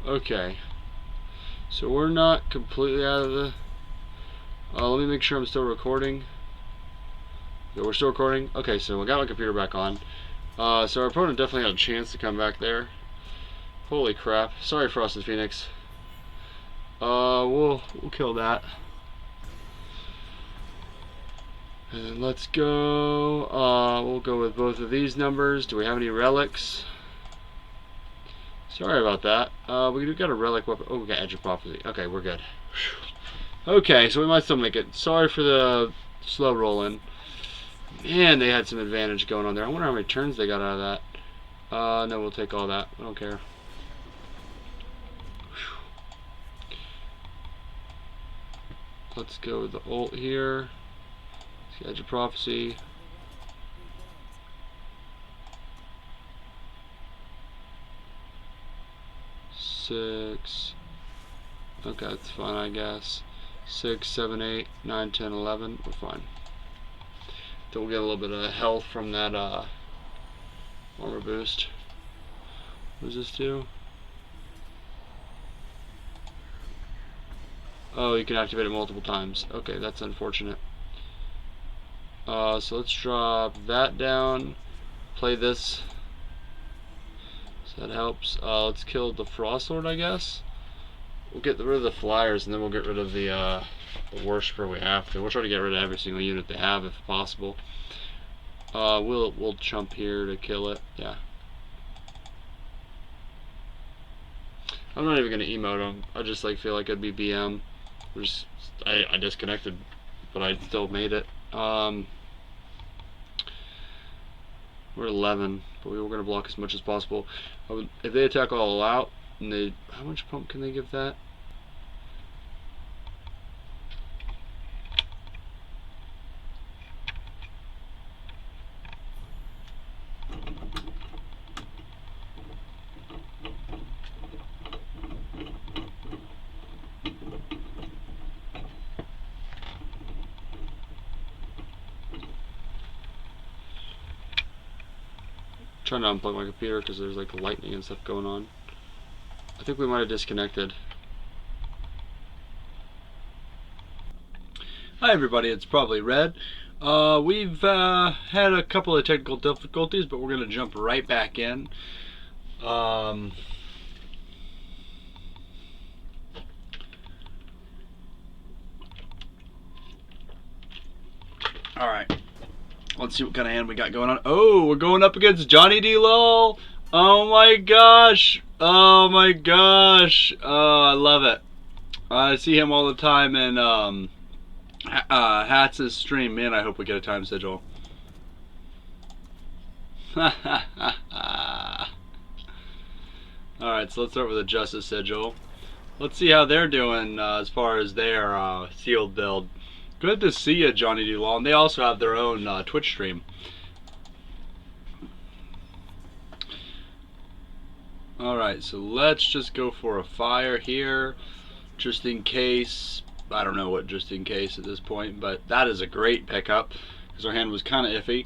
Speaker 2: Okay. So we're not completely out of the... let me make sure I'm still recording. Yeah, we're still recording. Okay, so I got my computer back on. So our opponent definitely had a chance to come back there. Holy crap. Sorry, Frosted Phoenix. We'll kill that. And let's go. We'll go with both of these numbers. Do we have any relics? Sorry about that. We got a relic weapon. Oh, we got Edge of Prophecy. Okay, we're good. Okay, so we might still make it. Sorry for the slow rolling. Man, they had some advantage going on there. I wonder how many turns they got out of that. No, we'll take all that. I don't care. Let's go with the ult here. Edge of Prophecy. Six. Okay, that's fine, I guess. 6, 7, 8, 9, 10, 11. We're fine. Then we'll get a little bit of health from that armor boost. What does this do? Oh, you can activate it multiple times. Okay, that's unfortunate. So let's drop that down. Play this. So that helps. Let's kill the Frost Lord, I guess. We'll get rid of the flyers, and then we'll get rid of the worshiper we have to. We'll try to get rid of every single unit they have if possible. We'll jump here to kill it. Yeah. I'm not even gonna emote them. I just feel like it'd be BM. I disconnected, but I still made it. We're 11, but we were gonna block as much as possible. If they attack all out, and how much pump can they give that? Trying to unplug my computer because there's lightning and stuff going on. I think we might have disconnected.
Speaker 1: Hi everybody, it's ProbablyRed. We've had a couple of technical difficulties, but we're going to jump right back in. Alright, let's see what kind of hand we got going on. Oh, we're going up against Johnny D. Lol. Oh my gosh. Oh my gosh. Oh, I love it. I see him all the time in Hats' stream. Man, I hope we get a time sigil. Alright, so let's start with a Justice Sigil. Let's see how they're doing as far as their sealed build. Good to see you, Johnny D. Law. And they also have their own Twitch stream. Alright, so let's just go for a fire here, just in case. I don't know what just in case at this point, but that is a great pickup, because our hand was kind of iffy.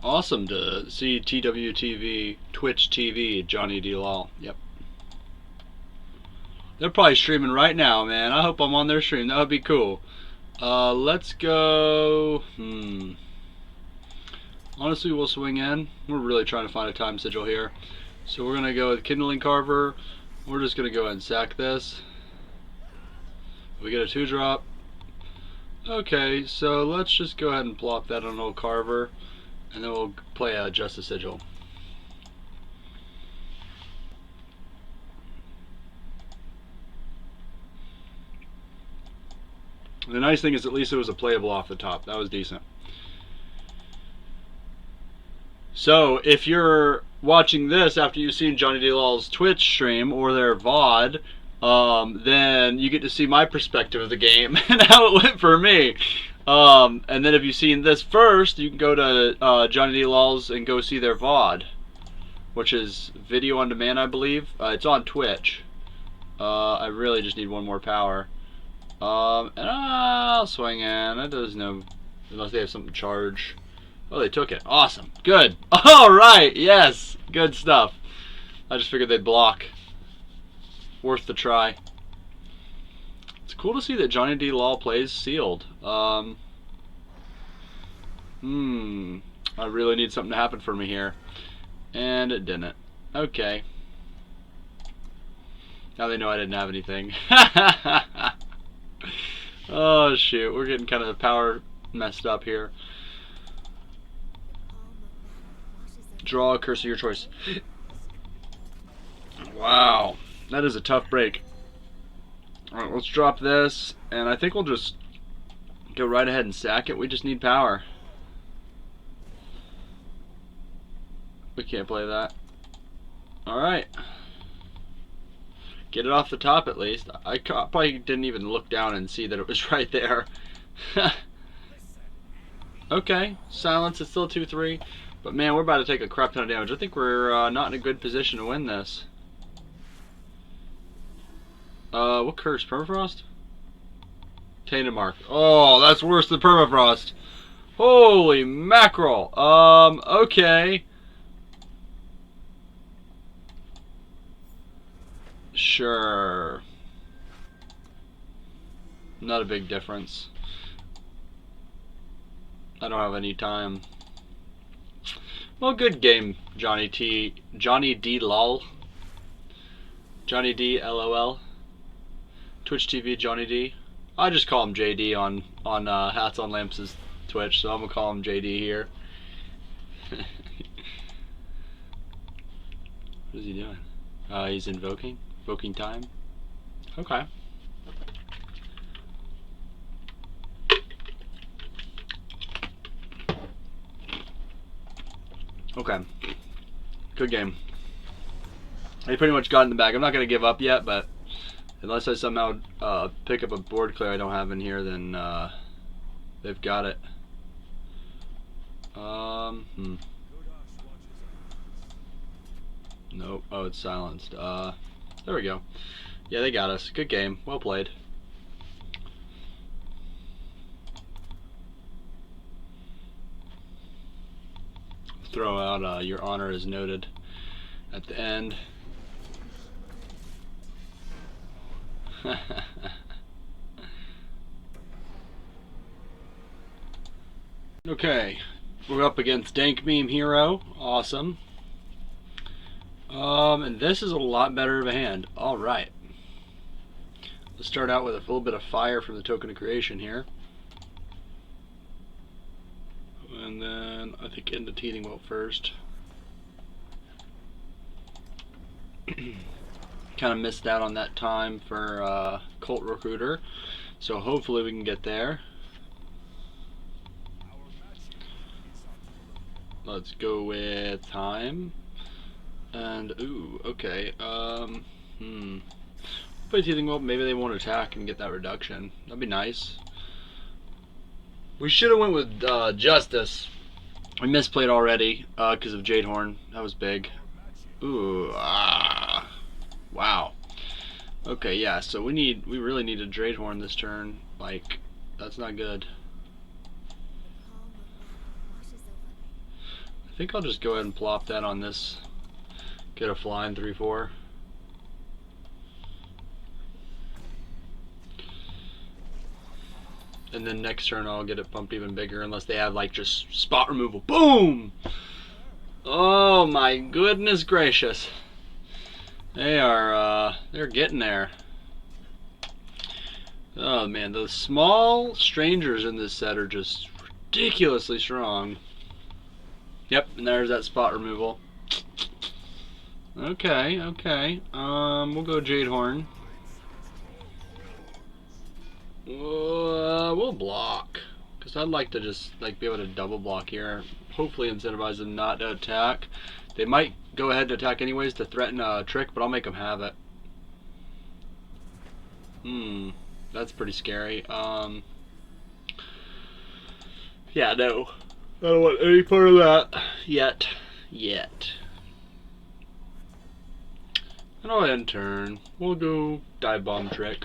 Speaker 1: Awesome to see TWTV, Twitch TV, Johnny D. Law. Yep. They're probably streaming right now, man. I hope I'm on their stream. That would be cool. Let's go. Honestly, we'll swing in. We're really trying to find a time sigil here. So we're going to go with Kindling Carver. We're just going to go ahead and sack this. We get a 2-drop. Okay, so let's just go ahead and plop that on old Carver. And then we'll play a Justice Sigil. The nice thing is at least it was a playable off the top. That was decent. So if you're watching this after you've seen Johnny D. Law's Twitch stream or their VOD, then you get to see my perspective of the game and how it went for me. And then if you've seen this first, you can go to Johnny D. Law's and go see their VOD, which is video on demand, I believe. It's on Twitch. I really just need one more power. And I'll swing in. It does no, unless they have something to charge. Oh, they took it. Awesome. Good. All right. Yes. Good stuff. I just figured they'd block. Worth the try. It's cool to see that Johnny D. Law plays sealed. I really need something to happen for me here. And it didn't. Okay. Now they know I didn't have anything. Oh, shoot. We're getting kind of power messed up here. Draw a curse of your choice. Wow. That is a tough break. Alright, let's drop this. And I think we'll just go right ahead and sack it. We just need power. We can't play that. Alright. Get it off the top at least. I probably didn't even look down and see that it was right there. Okay, silence is still 2-3. But man, we're about to take a crap ton of damage. I think we're not in a good position to win this. What curse? Permafrost? Tainted Mark. Oh, that's worse than Permafrost. Holy mackerel. Okay. Sure. Not a big difference. I don't have any time. Well, good game, Johnny D. Lol. Johnny D. LOL. Twitch TV Johnny D. I just call him JD on Hats on Lamps' Twitch, so I'm gonna call him JD here. What is he doing? He's invoking time. Okay. Okay. Good game. I pretty much got in the bag. I'm not going to give up yet, but unless I somehow pick up a board clear I don't have in here, then they've got it. Nope. Oh, it's silenced. There we go. Yeah, they got us. Good game. Well played. Throw out your honor is noted at the end. Okay, we're up against Dank Meme Hero. Awesome. And this is a lot better of a hand. All right. Let's start out with a little bit of fire from the Token of Creation here. And then I think into Teething Bolt first. Kind of missed out on that time for Cult Recruiter, so hopefully we can get there. Let's go with time. And ooh, okay. Play Teething Bolt. Maybe they won't attack and get that reduction. That'd be nice. We should have went with Justice. We misplayed already because of Jadehorn. That was big. Ooh, wow. Okay, yeah. So we really need a Jadehorn this turn. Like, that's not good. I think I'll just go ahead and plop that on this. Get a flying 3/4. And then next turn I'll get it bumped even bigger unless they have like just spot removal. Boom! Oh my goodness gracious. They're getting there. Oh man, the small strangers in this set are just ridiculously strong. Yep, and there's that spot removal. Okay, okay. We'll go Jadehorn. We'll block, because I'd like to just like be able to double block here. Hopefully incentivize them not to attack. They might go ahead and attack anyways to threaten a trick, but I'll make them have it. That's pretty scary. Yeah, no. I don't want any part of that yet. And I'll end turn. We'll go dive bomb trick.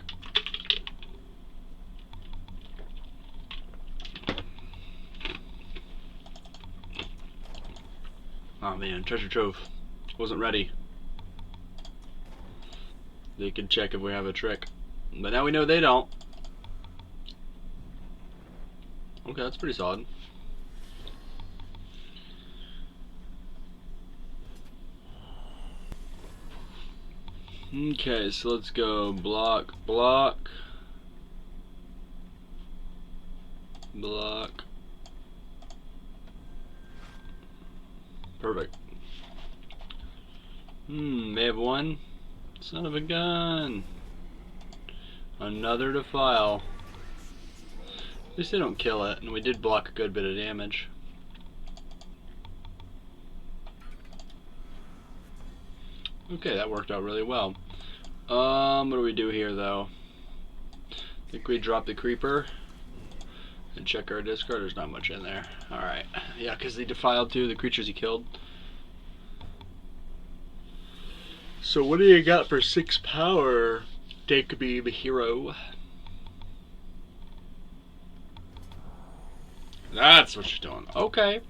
Speaker 1: man, treasure trove. Wasn't ready. They can check if we have a trick. But now we know they don't. Okay, that's pretty solid. Okay, so let's go block, block, block. Perfect. They have one. Son of a gun. Another defile. At least they don't kill it, and we did block a good bit of damage. Okay, that worked out really well. What do we do here, though? I think we drop the creeper and check our discard. There's not much in there. Alright. Yeah, because they defiled too, the creatures he killed. So what do you got for 6 power, Digby hero? That's what you're doing. Okay.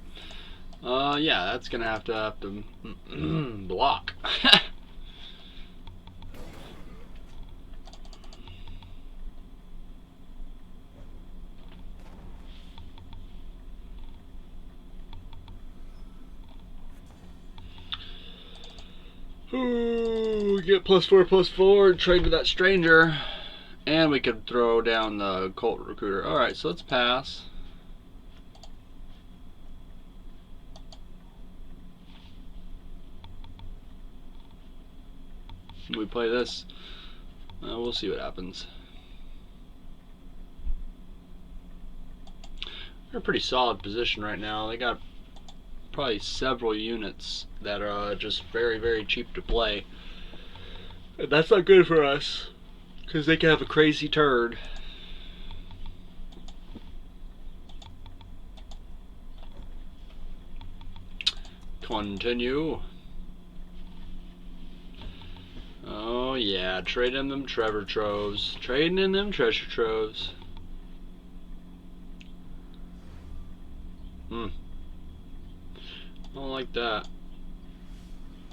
Speaker 1: Yeah, that's gonna have to block. Ooh, we get +4/+4, trade with that stranger, and we could throw down the cult recruiter. Alright, so let's pass. We play this. We'll see what happens. They're a pretty solid position right now. They got probably several units that are just very, very cheap to play. And that's not good for us, because they can have a crazy turn. Continue. Oh yeah, trading them treasure troves. Trading in them treasure troves. I don't like that.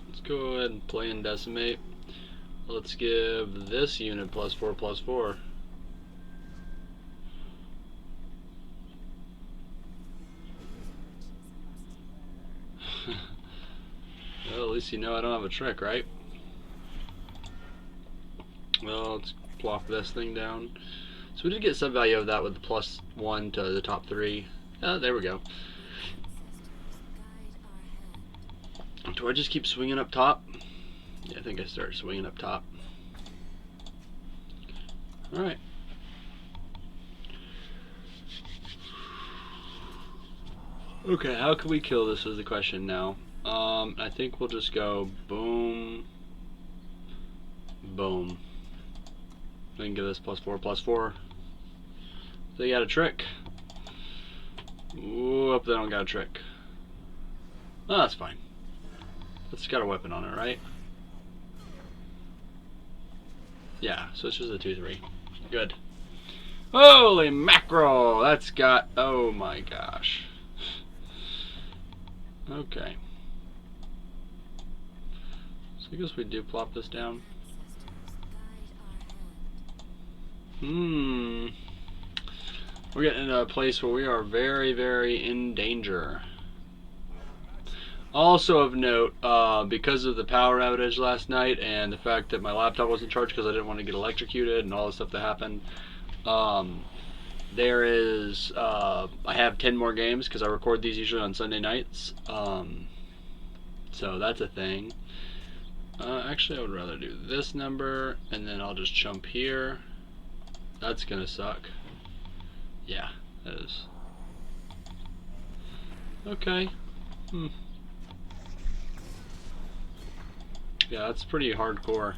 Speaker 1: Let's go ahead and play and decimate. Let's give this unit +4/+4. Well, at least you know I don't have a trick, right? Well, let's plop this thing down. So we did get some value of that with the +1 to the top 3. There we go. Do I just keep swinging up top? Yeah, I think I start swinging up top. Alright. Okay, how can we kill this is the question now. I think we'll just go boom, boom. Then give this +4/+4. They got a trick. Whoop, they don't got a trick. Oh, that's fine. It's got a weapon on it, right? Yeah, so it's just a 2/3. Good. Holy mackerel! That's got... oh my gosh. Okay. So I guess we do plop this down. We're getting into a place where we are very, very in danger. Also of note, because of the power outage last night and the fact that my laptop wasn't charged because I didn't want to get electrocuted and all the stuff that happened, there is, I have 10 more games because I record these usually on Sunday nights, so that's a thing. Actually, I would rather do this number and then I'll just jump here. That's gonna suck. Yeah, that is. Okay. Yeah, that's pretty hardcore.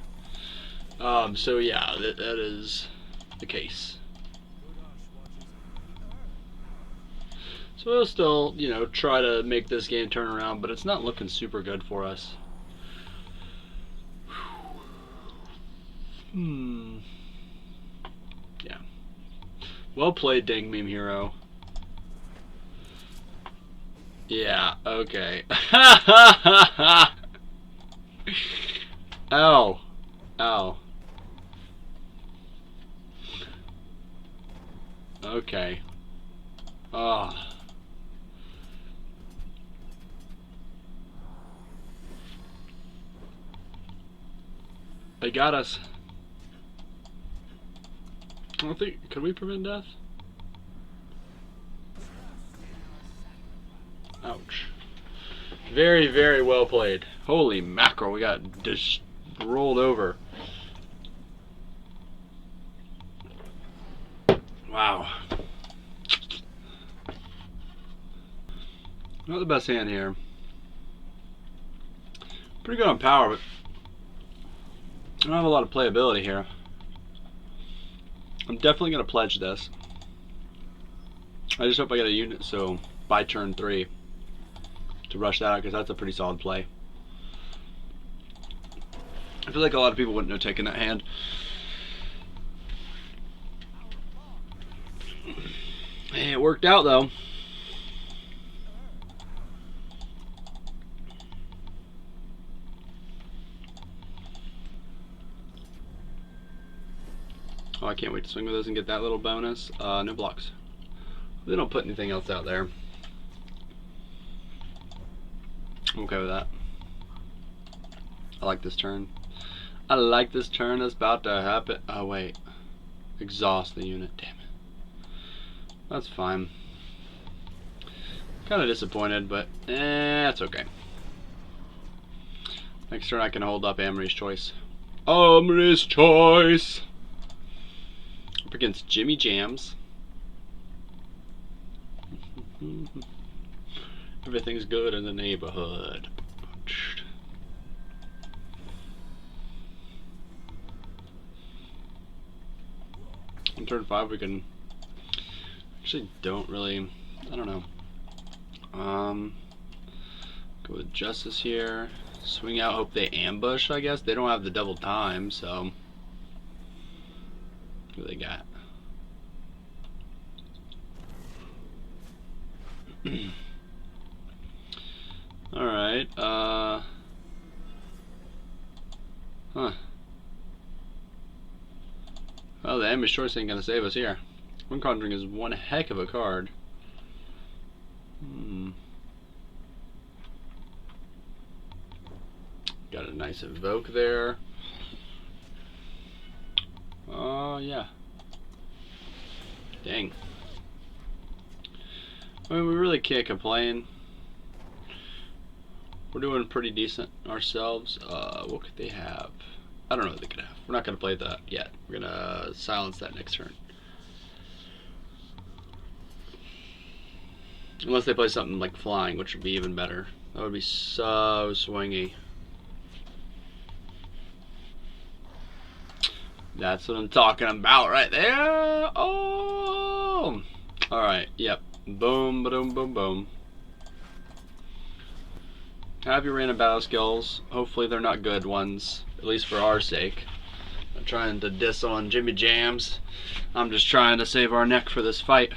Speaker 1: So yeah, that is the case. So we'll still, you know, try to make this game turn around, but it's not looking super good for us. Yeah. Well played, dang meme hero. Yeah, okay. Ow. Ow. Okay. Oh. They got us. I don't think. Could we prevent death? Ouch. Very, very well played. Holy mackerel, we got just rolled over. Wow. Not the best hand here. Pretty good on power, but I don't have a lot of playability here. I'm definitely going to pledge this. I just hope I get a unit so by turn 3 to rush that out, because that's a pretty solid play. I feel like a lot of people wouldn't have taken that hand. Hey, it worked out though. Oh, I can't wait to swing with those and get that little bonus. No blocks. They don't put anything else out there. I'm okay with that. I like this turn. I like this turn that's about to happen. Oh wait. Exhaust the unit, damn it. That's fine. Kinda disappointed, but that's okay. Next turn I can hold up Amory's Choice. Amory's Choice! Up against Jimmy Jams. Everything's good in the neighborhood. On turn 5 we can actually don't really, I don't know. Go with Justice here. Swing out, hope they ambush, I guess. They don't have the double time, so who they got? Alright, huh. Well, the Ambush Choice ain't gonna save us here. One Conjuring is one heck of a card. Got a nice Evoke there. Oh, yeah. Dang. I mean, we really can't complain. We're doing pretty decent ourselves. What could they have? I don't know what they could have. We're not going to play that yet. We're going to silence that next turn. Unless they play something like flying, which would be even better. That would be so swingy. That's what I'm talking about right there. Oh! Alright, yep. Boom, boom, boom, boom. Have your random battle skills. Hopefully they're not good ones, at least for our sake. I'm trying to diss on Jimmy Jams. I'm just trying to save our neck for this fight.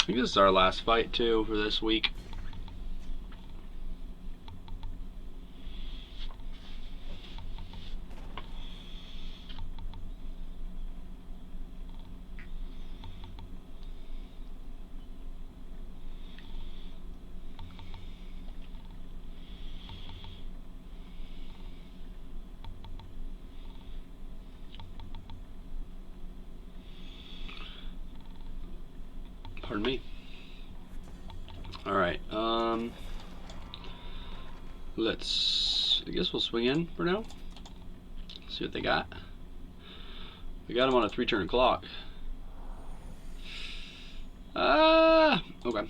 Speaker 1: I think this is our last fight too for this week. Pardon me. Alright, I guess we'll swing in for now. See what they got. We got them on a 3-turn clock. Okay.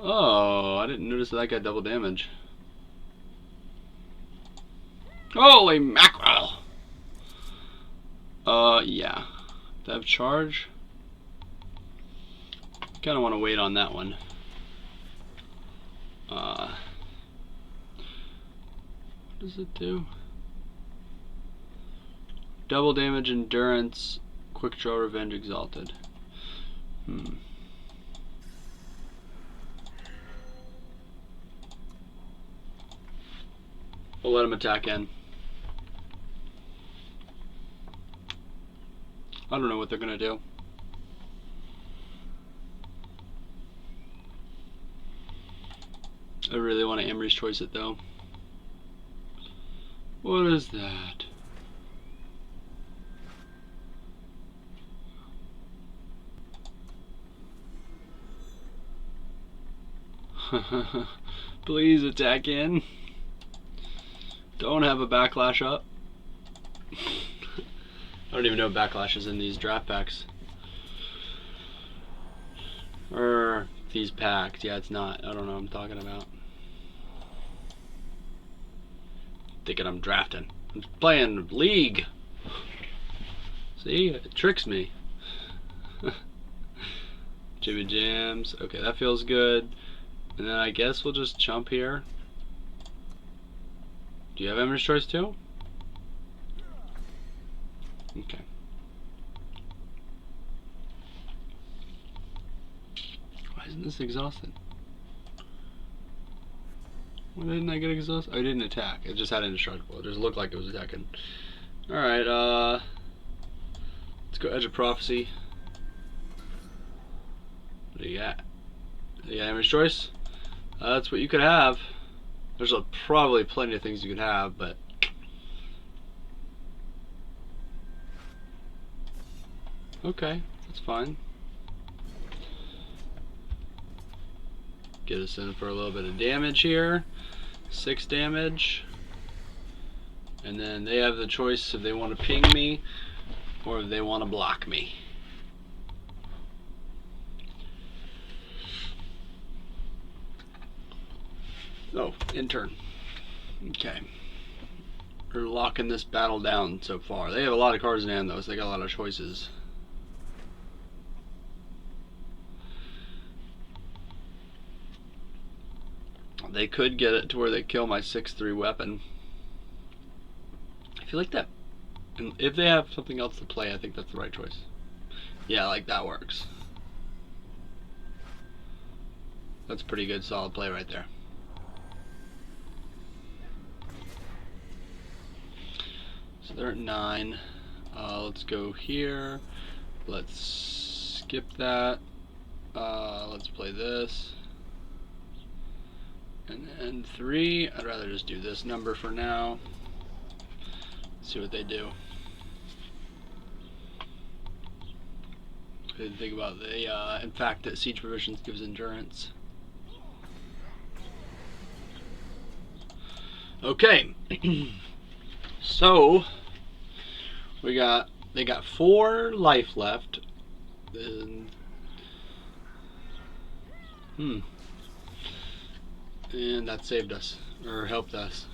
Speaker 1: Oh, I didn't notice that got double damage. Holy mackerel! Yeah. Do I have charge? Kinda wanna wait on that one.
Speaker 2: What does it do? Double damage, endurance, quick draw, revenge, exalted. We'll let him attack in. I don't know what they're gonna do. I really want to Emery's Choice it though. What is that? Please attack in. Don't have a backlash up. I don't even know backlash is in these draft packs. Or these packs. Yeah, it's not. I don't know what I'm talking about. Thinking I'm drafting. I'm playing League. See? It tricks me. Jimmy Jams. Okay, that feels good. And then I guess we'll just jump here. Do you have Emerald's Choice too? Okay. Why isn't this exhausted? Why didn't I get exhausted? I didn't attack. It just had indestructible. It just looked like it was attacking. Alright, let's go Edge of Prophecy. What do you got? You got Emerald's Choice? That's what you could have. There's probably plenty of things you could have, but okay, that's fine. Get us in for a little bit of damage here. 6 damage. And then they have the choice if they want to ping me or if they want to block me. Oh, intern. Okay. We're locking this battle down so far. They have a lot of cards in hand though, so they got a lot of choices. They could get it to where they kill my 6/3 weapon. I feel like that, if they have something else to play, I think that's the right choice. Yeah, like that works. That's pretty good, solid play right there. So they're at 9. Let's go here. Let's skip that. Let's play this. And then 3. I'd rather just do this number for now. See what they do. I didn't think about the in fact that Siege Provisions gives endurance. Okay. So they got 4 life left. And that saved us, or helped us.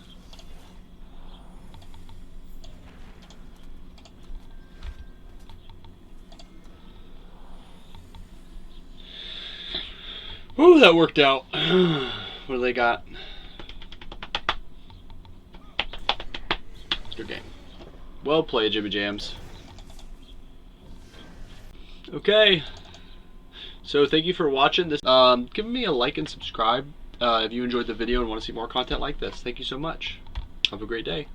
Speaker 2: Ooh, that worked out. What do they got? Good game. Well played, Jimmy Jams. Okay. So thank you for watching this. Give me a like and subscribe if you enjoyed the video and want to see more content like this. Thank you so much. Have a great day.